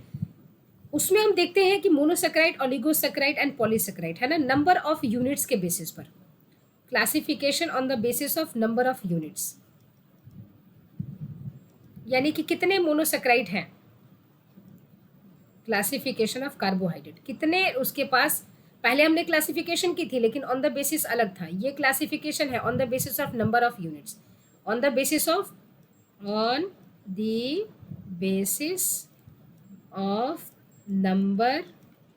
उसमें हम देखते हैं कि मोनोसेक्राइड, ओलिगोसेक्राइड एंड पॉलीसेक्राइड, है ना, नंबर ऑफ यूनिट्स के बेसिस पर, classification on the basis of number of units, यानी कि कितने मोनोसेक्राइड हैं, क्लासिफिकेशन ऑफ कार्बोहाइड्रेट कितने उसके पास। पहले हमने क्लासिफिकेशन की थी लेकिन ऑन द बेसिस अलग था, ये क्लासिफिकेशन है on the basis of number of units, on the basis of, on the basis of number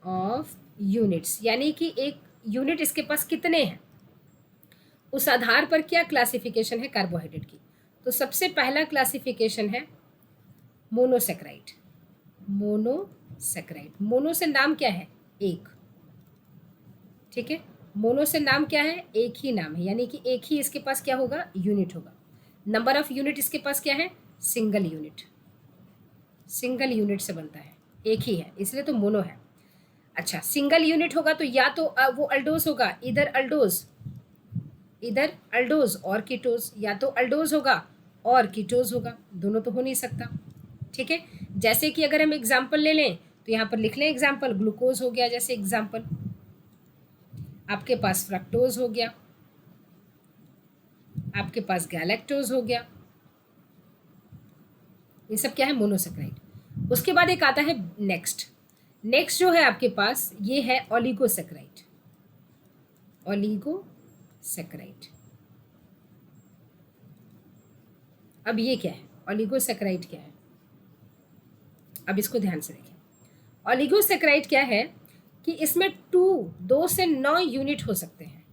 of units, यानी कि एक यूनिट इसके पास कितने हैं, उस आधार पर क्या क्लासिफिकेशन है कार्बोहाइड्रेट की। तो सबसे पहला क्लासिफिकेशन है मोनोसेक्राइड। मोनोसेक्राइड, मोनो से नाम क्या है, एक, ठीक है, मोनो से नाम क्या है, एक ही नाम है, यानी कि एक ही इसके पास क्या होगा, यूनिट होगा। नंबर ऑफ यूनिट इसके पास क्या है, सिंगल यूनिट, सिंगल यूनिट से बनता है, एक ही है, इसलिए तो मोनो है। अच्छा, सिंगल यूनिट होगा तो या तो वो अल्डोज होगा, इधर अल्डोज और कीटोज, या तो अल्डोज होगा और कीटोज होगा, दोनों तो हो नहीं सकता, ठीक है। जैसे कि अगर हम एग्जाम्पल ले लें तो यहाँ पर लिख लें एग्जाम्पल, ग्लूकोज हो गया जैसे एग्जाम्पल, आपके पास फ्रक्टोज हो गया, आपके पास गैलेक्टोज हो गया, ये सब क्या है, मोनोसेक्राइड। उसके बाद एक आता है नेक्स्ट जो है आपके पास, ये है ओलिगोसेक्राइड। ओलिगोसेक्राइड, अब ये क्या है, ओलिगोसेक्राइड क्या है, अब इसको ध्यान से देखें। ओलिगोसेक्राइड क्या है कि इसमें 2 से 9 यूनिट हो सकते हैं,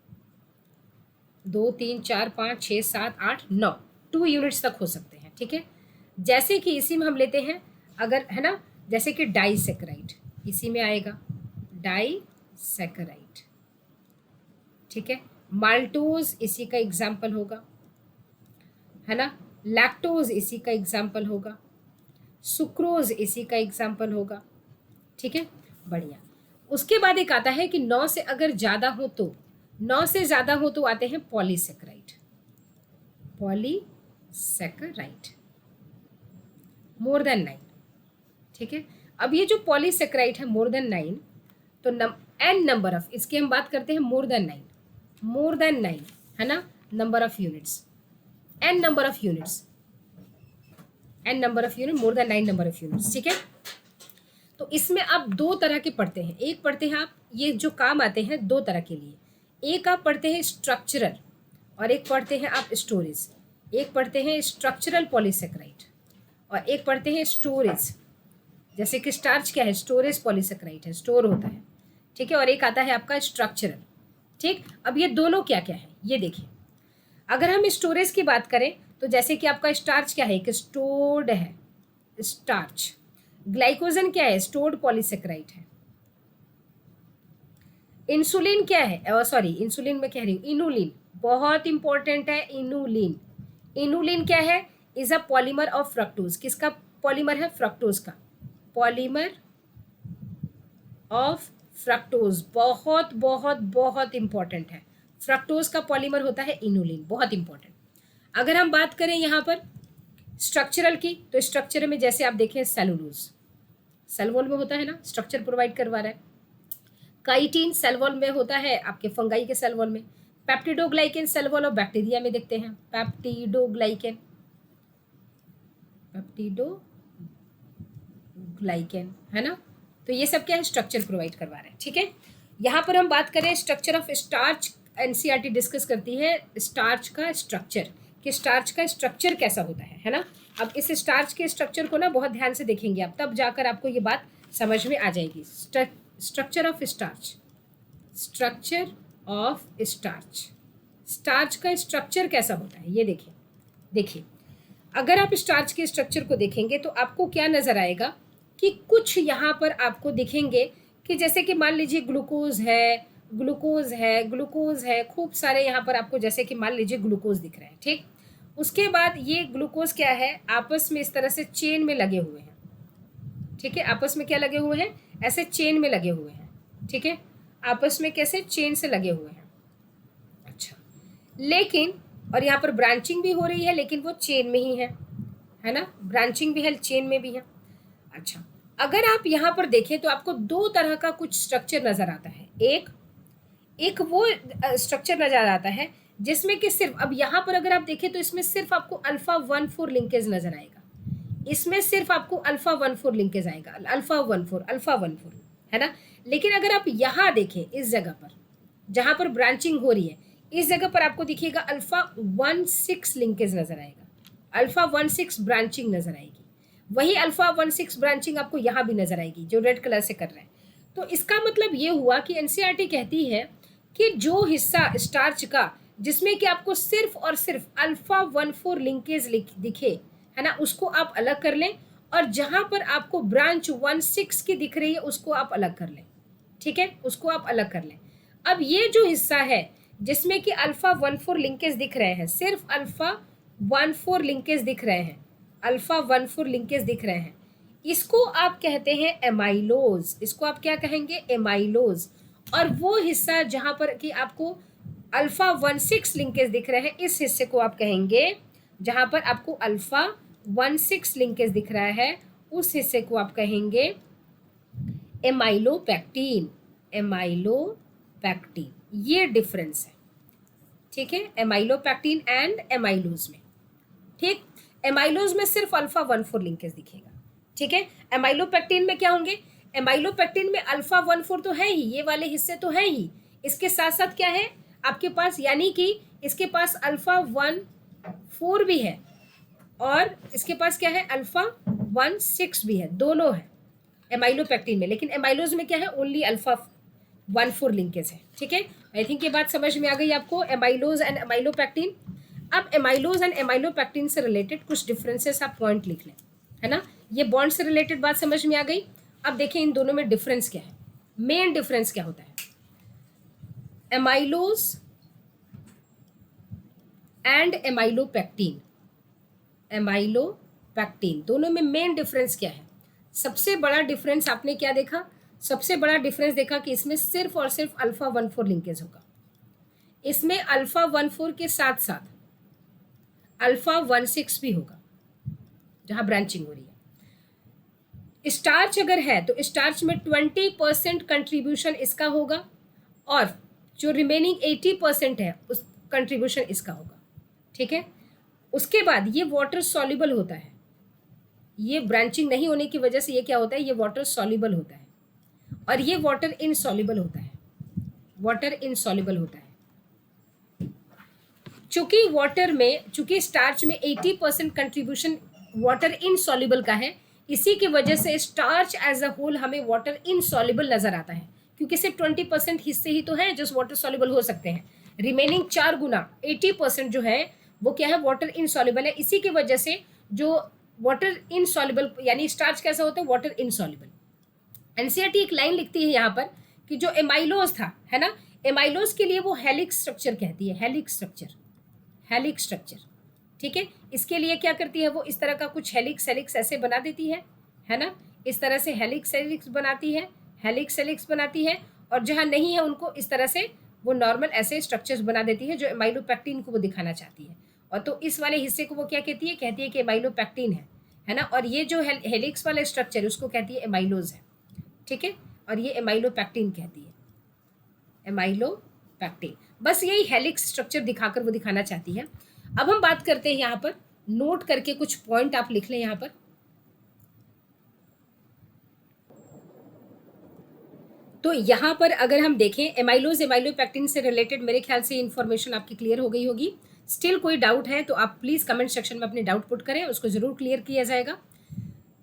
2 3 4 5 6 7 8 9, 2 यूनिट्स तक हो सकते हैं, ठीक है। जैसे कि इसी में हम लेते हैं अगर, है ना, जैसे कि डाइसेक्राइड, इसी में आएगा डाइसेक्राइड, ठीक है। माल्टोज इसी का एग्जाम्पल होगा, है ना, लैक्टोज इसी का एग्जाम्पल होगा, सुक्रोज इसी का एग्जाम्पल होगा, ठीक है, बढ़िया। उसके बाद एक आता है कि 9 से अगर ज़्यादा हो तो, 9 से ज़्यादा हो तो आते हैं पॉलीसेक्राइड, पॉलीसेक्राइड, मोर देन 9, ठीक है। अब ये जो पॉलीसेक्राइड है मोर देन 9, तो एन नंबर ऑफ, इसकी हम बात करते हैं मोर देन 9, है ना, number of units, N number of units, N number of unit, more than 9 number of units, ठीक है। तो इसमें आप 2 तरह के पढ़ते हैं, एक पढ़ते हैं आप, ये जो काम आते हैं 2 तरह के लिए, एक आप पढ़ते हैं स्ट्रक्चरल और एक पढ़ते हैं आप स्टोरेज। एक पढ़ते हैं स्ट्रक्चरल पॉलीसेक्राइड और एक पढ़ते हैं स्टोरेज, जैसे कि स्टार्च क्या है, स्टोरेज पॉलीसेक्राइड है, स्टोर होता है, ठीक है, और एक आता है आपका स्ट्रक्चरल, ठीक। अब ये दोनों क्या क्या है ये देखिए, अगर हम स्टोरेज की बात करें तो जैसे कि आपका स्टार्च क्या है, एक स्टोर्ड है स्टार्च, ग्लाइकोजन क्या है, स्टोर्ड पॉलीसेक्राइड है, इंसुलिन क्या है, सॉरी इंसुलिन में कह रही हूँ, इनुलिन, बहुत इंपॉर्टेंट है, इनुलिन, इनुलिन क्या है, is a polymer of fructose, किसका पॉलीमर है, फ्रक्टोज का, पॉलीमर ऑफ फ्रक्टोज, बहुत बहुत बहुत इंपॉर्टेंट है, फ्रक्टोज का पॉलीमर होता है इनुलिन, बहुत इंपॉर्टेंट। अगर हम बात करें यहाँ पर स्ट्रक्चरल की, तो स्ट्रक्चर में जैसे आप देखें सेलुलोज, सेल वॉल में होता है ना, स्ट्रक्चर प्रोवाइड करवा रहा है। काइटिन सेल वॉल में होता है आपके फंगाई के सेल वॉल में। Peptidoglycan cell wall of bacteria में देखते हैं, पेप्टिडोग्लाइकेन, पेप्टिडोग्लाइकेन, है ना। तो ये सब क्या है, स्ट्रक्चर प्रोवाइड करवा रहे हैं, ठीक है। यहाँ पर हम बात करें structure of starch, NCERT discuss करती है स्टार्च का स्ट्रक्चर, कि स्टार्च का स्ट्रक्चर कैसा होता है ना। अब इस स्टार्च के स्ट्रक्चर को ना बहुत ध्यान से देखेंगे आप, तब जाकर आपको ये बात समझ में आ जाएगी। Structure of starch, structure of starch, starch का स्ट्रक्चर कैसा होता है ये देखिए। देखिए अगर आप स्टार्च के स्ट्रक्चर को देखेंगे तो आपको क्या नज़र आएगा कि कुछ यहाँ पर आपको दिखेंगे कि जैसे कि मान लीजिए ग्लूकोज है, ग्लूकोज है, ग्लूकोज है, खूब सारे यहाँ पर आपको जैसे कि मान लीजिए ग्लूकोज दिख रहे हैं, ठीक। उसके बाद ये ग्लूकोज क्या है, आपस में इस तरह से चेन में लगे हुए हैं, ठीक है, आपस में क्या लगे हुए हैं, ऐसे चेन में लगे हुए हैं, ठीक है, आपस में कैसे चेन से लगे हुए हैं। अच्छा, लेकिन और यहाँ पर ब्रांचिंग भी हो रही है, लेकिन वो चेन में ही है ना, ब्रांचिंग भी है, चेन में भी है। अच्छा, अगर आप यहाँ पर देखें तो आपको 2 तरह का कुछ स्ट्रक्चर नजर आता है। एक वो स्ट्रक्चर नजर आता है जिसमें कि सिर्फ, अब यहाँ पर अगर आप देखें तो इसमें सिर्फ आपको अल्फा 1,4 लिंकेज नजर आएगा, इसमें सिर्फ आपको अल्फा 1,4 लिंकेज आएगा, अल्फा 1,4 है ना। लेकिन अगर आप यहाँ देखें इस जगह पर जहाँ पर ब्रांचिंग हो रही है, इस जगह पर आपको दिखेगा अल्फा 1,6 लिंकेज नजर आएगा, अल्फा 1,6 ब्रांचिंग नजर आएगी। वही अल्फा 1,6 ब्रांचिंग आपको यहाँ भी नजर आएगी जो रेड कलर से कर रहे हैं। तो इसका मतलब ये हुआ कि एनसीईआरटी कहती है कि जो हिस्सा स्टार्च का जिसमें कि आपको सिर्फ और सिर्फ अल्फा 1,4 लिंकेज दिखे, है ना, उसको आप अलग कर लें, और जहां पर आपको ब्रांच 1,6 की दिख रही है उसको आप अलग कर लें। ठीक है, उसको आप अलग कर लें। अब ये जो हिस्सा है जिसमें कि अल्फा 1,4 लिंकेज दिख रहे हैं, सिर्फ अल्फा 1,4 लिंकेज दिख रहे हैं, अल्फा 1,4 लिंकेज दिख रहे हैं, इसको आप कहते हैं एमाइलोज। इसको आप क्या कहेंगे? एमाइलोज। और वो हिस्सा जहां पर कि आपको अल्फा 1,6 लिंकेज दिख रहे हैं, इस हिस्से को आप कहेंगे, जहां पर आपको अल्फा 1,6 लिंकेज दिख रहा है उस हिस्से को आप कहेंगे एमाइलोपेक्टिन। एमाइलोपेक्टिन, ये डिफरेंस है। ठीक है, एमाइलोपेक्टिन एंड एमाइलोज में। ठीक, एमाइलोज में सिर्फ अल्फा 1,4 लिंकेज दिखेगा। ठीक है, एमाइलोपेक्टिन में क्या होंगे? एमाइलोपेक्टिन में अल्फा 1,4 तो है ही, ये वाले हिस्से तो है ही, इसके साथ साथ क्या है आपके पास, यानी कि इसके पास अल्फा 1,4 भी है और इसके पास क्या है, अल्फा 1,6 भी है, दोनों है एमाइलोपेक्टिन में। लेकिन एमाइलोज में क्या है, ओनली अल्फा 1,4 लिंकेज है। ठीक है, आई थिंक ये बात समझ में आ गई आपको, एमाइलोज एंड एमाइलोपेक्टिन। अब एमाइलोज एंड एमाइलोपेक्टिन से रिलेटेड कुछ डिफरेंसेस आप पॉइंट लिख लें, है ना। ये बॉन्ड से रिलेटेड बात समझ में आ गई। अब देखिए इन दोनों में डिफरेंस क्या है, मेन डिफरेंस क्या होता है। एमाइलोज एंड एमाइलोपेक्टिन, एमाइलोपेक्टिन दोनों में मेन डिफरेंस क्या है? सबसे बड़ा डिफरेंस आपने क्या देखा? सबसे बड़ा डिफरेंस देखा कि इसमें सिर्फ और सिर्फ अल्फा 1,4 लिंकेज होगा। इसमें अल्फा 1,4 के साथ साथ अल्फा 1,6 भी होगा जहां ब्रांचिंग हो रही है। स्टार्च अगर है तो स्टार्च में 20% कंट्रीब्यूशन इसका होगा और जो रिमेनिंग 80% है उस कंट्रीब्यूशन इसका होगा। ठीक है, उसके बाद ये वाटर सॉल्युबल होता है, ये ब्रांचिंग नहीं होने की वजह से ये क्या होता है, ये वाटर सॉल्युबल होता है और ये वाटर इनसॉल्युबल होता है, वाटर इनसॉल्युबल होता है। चूंकि वाटर में, चूंकि स्टार्च में 80% कंट्रीब्यूशन वाटर इनसॉल्युबल का है, इसी की वजह से स्टार्च एज अ होल हमें वाटर इनसॉल्युबल नजर आता है, क्योंकि सिर्फ 20% हिस्से ही तो हैं जो वाटर सॉल्युबल हो सकते हैं। रिमेनिंग 4 गुना 80% जो है वो क्या है, वाटर इनसॉल्युबल है। इसी की वजह से जो वाटर इनसॉल्युबल, यानी स्टार्च कैसा होता है, वाटर इनसॉल्युबल। एनसीईआरटी एक लाइन लिखती है यहाँ पर कि जो एमाइलोज था, है ना, एमाइलोज के लिए वो हेलिक्स स्ट्रक्चर कहती है, हेलिक्स स्ट्रक्चर, हेलिक्स स्ट्रक्चर। ठीक है, इसके लिए क्या करती है वो, इस तरह का कुछ हेलिक्स हेलिक्स ऐसे बना देती है ना, इस तरह से हेलिक्स हेलिक्स बनाती है, हेलिक्स हेलिक्स बनाती है, और जहाँ नहीं है उनको इस तरह से वो नॉर्मल ऐसे स्ट्रक्चर्स बना देती है जो एमाइलोपेक्टिन को वो दिखाना चाहती है। और तो इस वाले हिस्से को वो क्या कहती है, कहती है कि एमाइलोपेक्टिन है ना, और ये जो हेलिक्स वाला स्ट्रक्चर उसको कहती है एमाइलोज है। ठीक है, और ये एमाइलोपेक्टिन कहती है, एमाइलोपेक्टिन। बस यही हेलिक्स स्ट्रक्चर दिखाकर वो दिखाना चाहती है। अब हम बात करते हैं यहाँ पर, नोट करके कुछ पॉइंट आप लिख लें यहाँ पर। तो यहाँ पर अगर हम देखें एमाइलोज एमाइलोपेक्टिन से रिलेटेड मेरे ख्याल से इन्फॉर्मेशन आपकी क्लियर हो गई होगी। स्टिल कोई डाउट है तो आप प्लीज कमेंट सेक्शन में अपने डाउट पुट करें, उसको जरूर क्लियर किया जाएगा।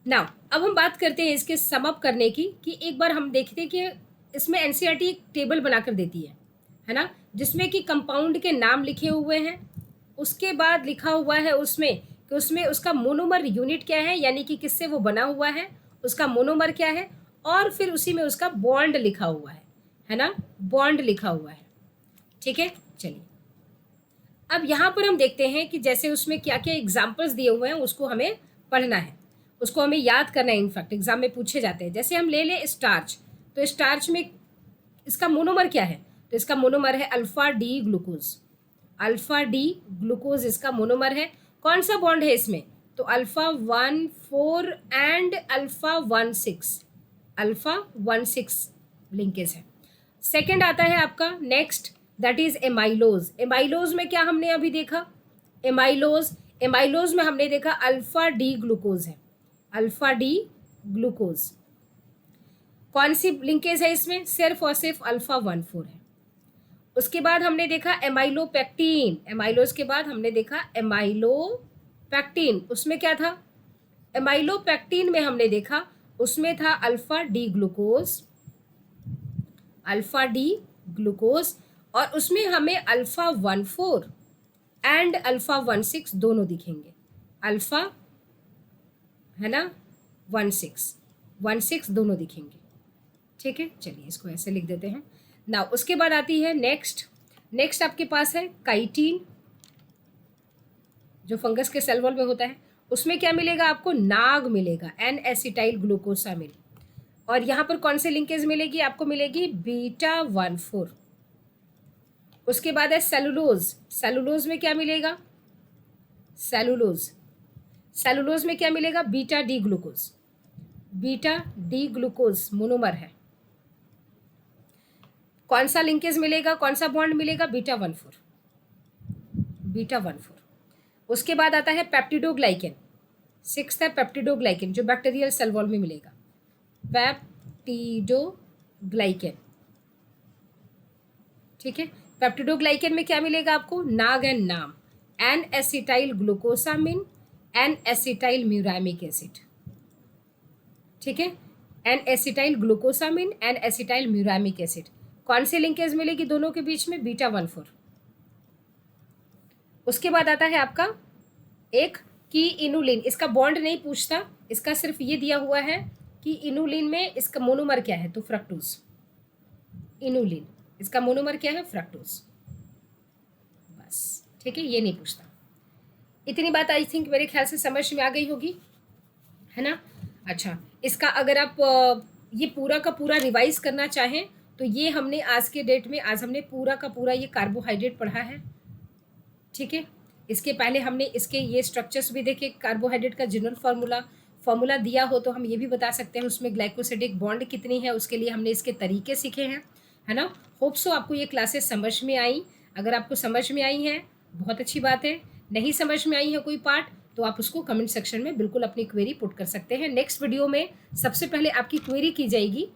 नाउ अब हम बात करते हैं इसके सम अप करने की, कि एक बार हम देखते हैं कि इसमें एनसीईआरटी एक टेबल बनाकर देती है ना, जिसमें कि कंपाउंड के नाम लिखे हुए हैं, उसके बाद लिखा हुआ है उसमें कि उसमें उसका मोनोमर यूनिट क्या है, यानी कि किससे वो बना हुआ है, उसका मोनोमर क्या है, और फिर उसी में उसका बॉन्ड लिखा हुआ है ना, बॉन्ड लिखा हुआ है। ठीक है, चलिए अब यहाँ पर हम देखते हैं कि जैसे उसमें क्या क्या एग्जाम्पल्स दिए हुए हैं उसको हमें पढ़ना है, उसको हमें याद करना है, इनफैक्ट एग्जाम में पूछे जाते हैं। जैसे हम ले लें स्टार्च, तो स्टार्च में इसका मोनोमर क्या है, तो इसका मोनोमर है alpha D glucose, alpha D glucose इसका मोनोमर है। कौन सा बॉन्ड है इसमें, तो alpha 1,4 and alpha 1,6, alpha 1,6 linkage है। सेकेंड आता है आपका next, that is amylose. Amylose में क्या हमने अभी देखा, एमाइलोज, एमाइलोज में हमने देखा अल्फा डी ग्लूकोज है, अल्फा डी ग्लूकोज। कौन सी लिंकेज है इसमें, सिर्फ और सिर्फ अल्फा 1,4 है। उसके बाद हमने देखा एमाइलोपेक्टिन, एमाइलोज के बाद हमने देखा एमाइलोपेक्टिन, उसमें क्या था, एमाइलोपेक्टिन में हमने देखा उसमें था alpha D glucose, alpha D glucose. और उसमें हमें अल्फा 14 एंड अल्फा 16 दोनों दिखेंगे। अल्फा है ना 16 दोनों दिखेंगे। ठीक है, चलिए इसको ऐसे लिख देते हैं ना। उसके बाद आती है नेक्स्ट आपके पास है काइटिन, जो फंगस के सेल वॉल में होता है। उसमें क्या मिलेगा आपको? नाग मिलेगा, एन एसिटाइल ग्लूकोसामिन। और यहाँ पर कौन से लिंकेज मिलेगी आपको? मिलेगी बीटा 14। उसके बाद है सेलुलोज में क्या मिलेगा? सेलुलोज में क्या मिलेगा? बीटा डी ग्लूकोज मोनोमर है। कौन सा लिंकेज मिलेगा? कौन सा बॉन्ड मिलेगा? बीटा 14। उसके बाद आता है पेप्टिडोग्लाइकेन। 6 है पेप्टिडोग्लाइकेन, जो बैक्टीरियल सेल वॉल में मिलेगा। पेप्टिडोग्लाइकेन, ठीक है। पेप्टिडोग्लाइकेन में क्या मिलेगा आपको? NAG and NAM, N acetyl glucosamine, N acetyl muramic acid. ठीक है, N acetyl glucosamine, N acetyl muramic acid. कौन से लिंकेज मिलेगी दोनों के बीच में? बीटा 14। उसके बाद आता है आपका एक की इनुलिन। इसका बॉन्ड नहीं पूछता, इसका सिर्फ ये दिया हुआ है कि इनुलिन में इसका मोनोमर क्या है, तो फ्रक्टोज। इनुलिन, इसका मोनोमर क्या है? फ्रक्टोज। बस, ठीक है, ये नहीं पूछता। इतनी बात आई थिंक मेरे ख्याल से समझ में आ गई होगी, है ना। अच्छा, इसका अगर आप ये पूरा का पूरा रिवाइज करना चाहें तो ये हमने आज के डेट में, आज हमने पूरा का पूरा ये कार्बोहाइड्रेट पढ़ा है। ठीक है, इसके पहले हमने इसके ये स्ट्रक्चर्स भी देखे। कार्बोहाइड्रेट का जनरल फॉर्मूला दिया हो तो हम ये भी बता सकते हैं उसमें ग्लाइकोसिडिक बॉन्ड कितनी है, उसके लिए हमने इसके तरीके सीखे हैं, है ना। होप सो आपको ये क्लासेस समझ में आई। अगर आपको समझ में आई हैं बहुत अच्छी बात है, नहीं समझ में आई है कोई पार्ट तो आप उसको कमेंट सेक्शन में बिल्कुल अपनी क्वेरी पुट कर सकते हैं। नेक्स्ट वीडियो में सबसे पहले आपकी क्वेरी की जाएगी।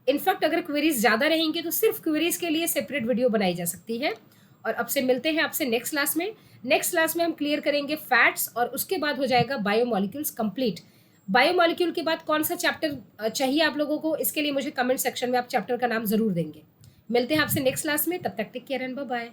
इनफैक्ट अगर क्वेरीज ज़्यादा रहेंगी तो सिर्फ क्वेरीज के लिए सेपरेट वीडियो बनाई जा सकती है। और अब से मिलते हैं आपसे नेक्स्ट क्लास में। नेक्स्ट क्लास में हम क्लियर करेंगे फैट्स और उसके बाद हो जाएगा बायोमॉलिक्यूल्स कंप्लीट। बायोमॉलिक्यूल के बाद कौन सा चैप्टर चाहिए आप लोगों को, इसके लिए मुझे कमेंट सेक्शन में आप चैप्टर का नाम जरूर देंगे। मिलते हैं आपसे नेक्स्ट क्लास में, तब तक take care and bye bye.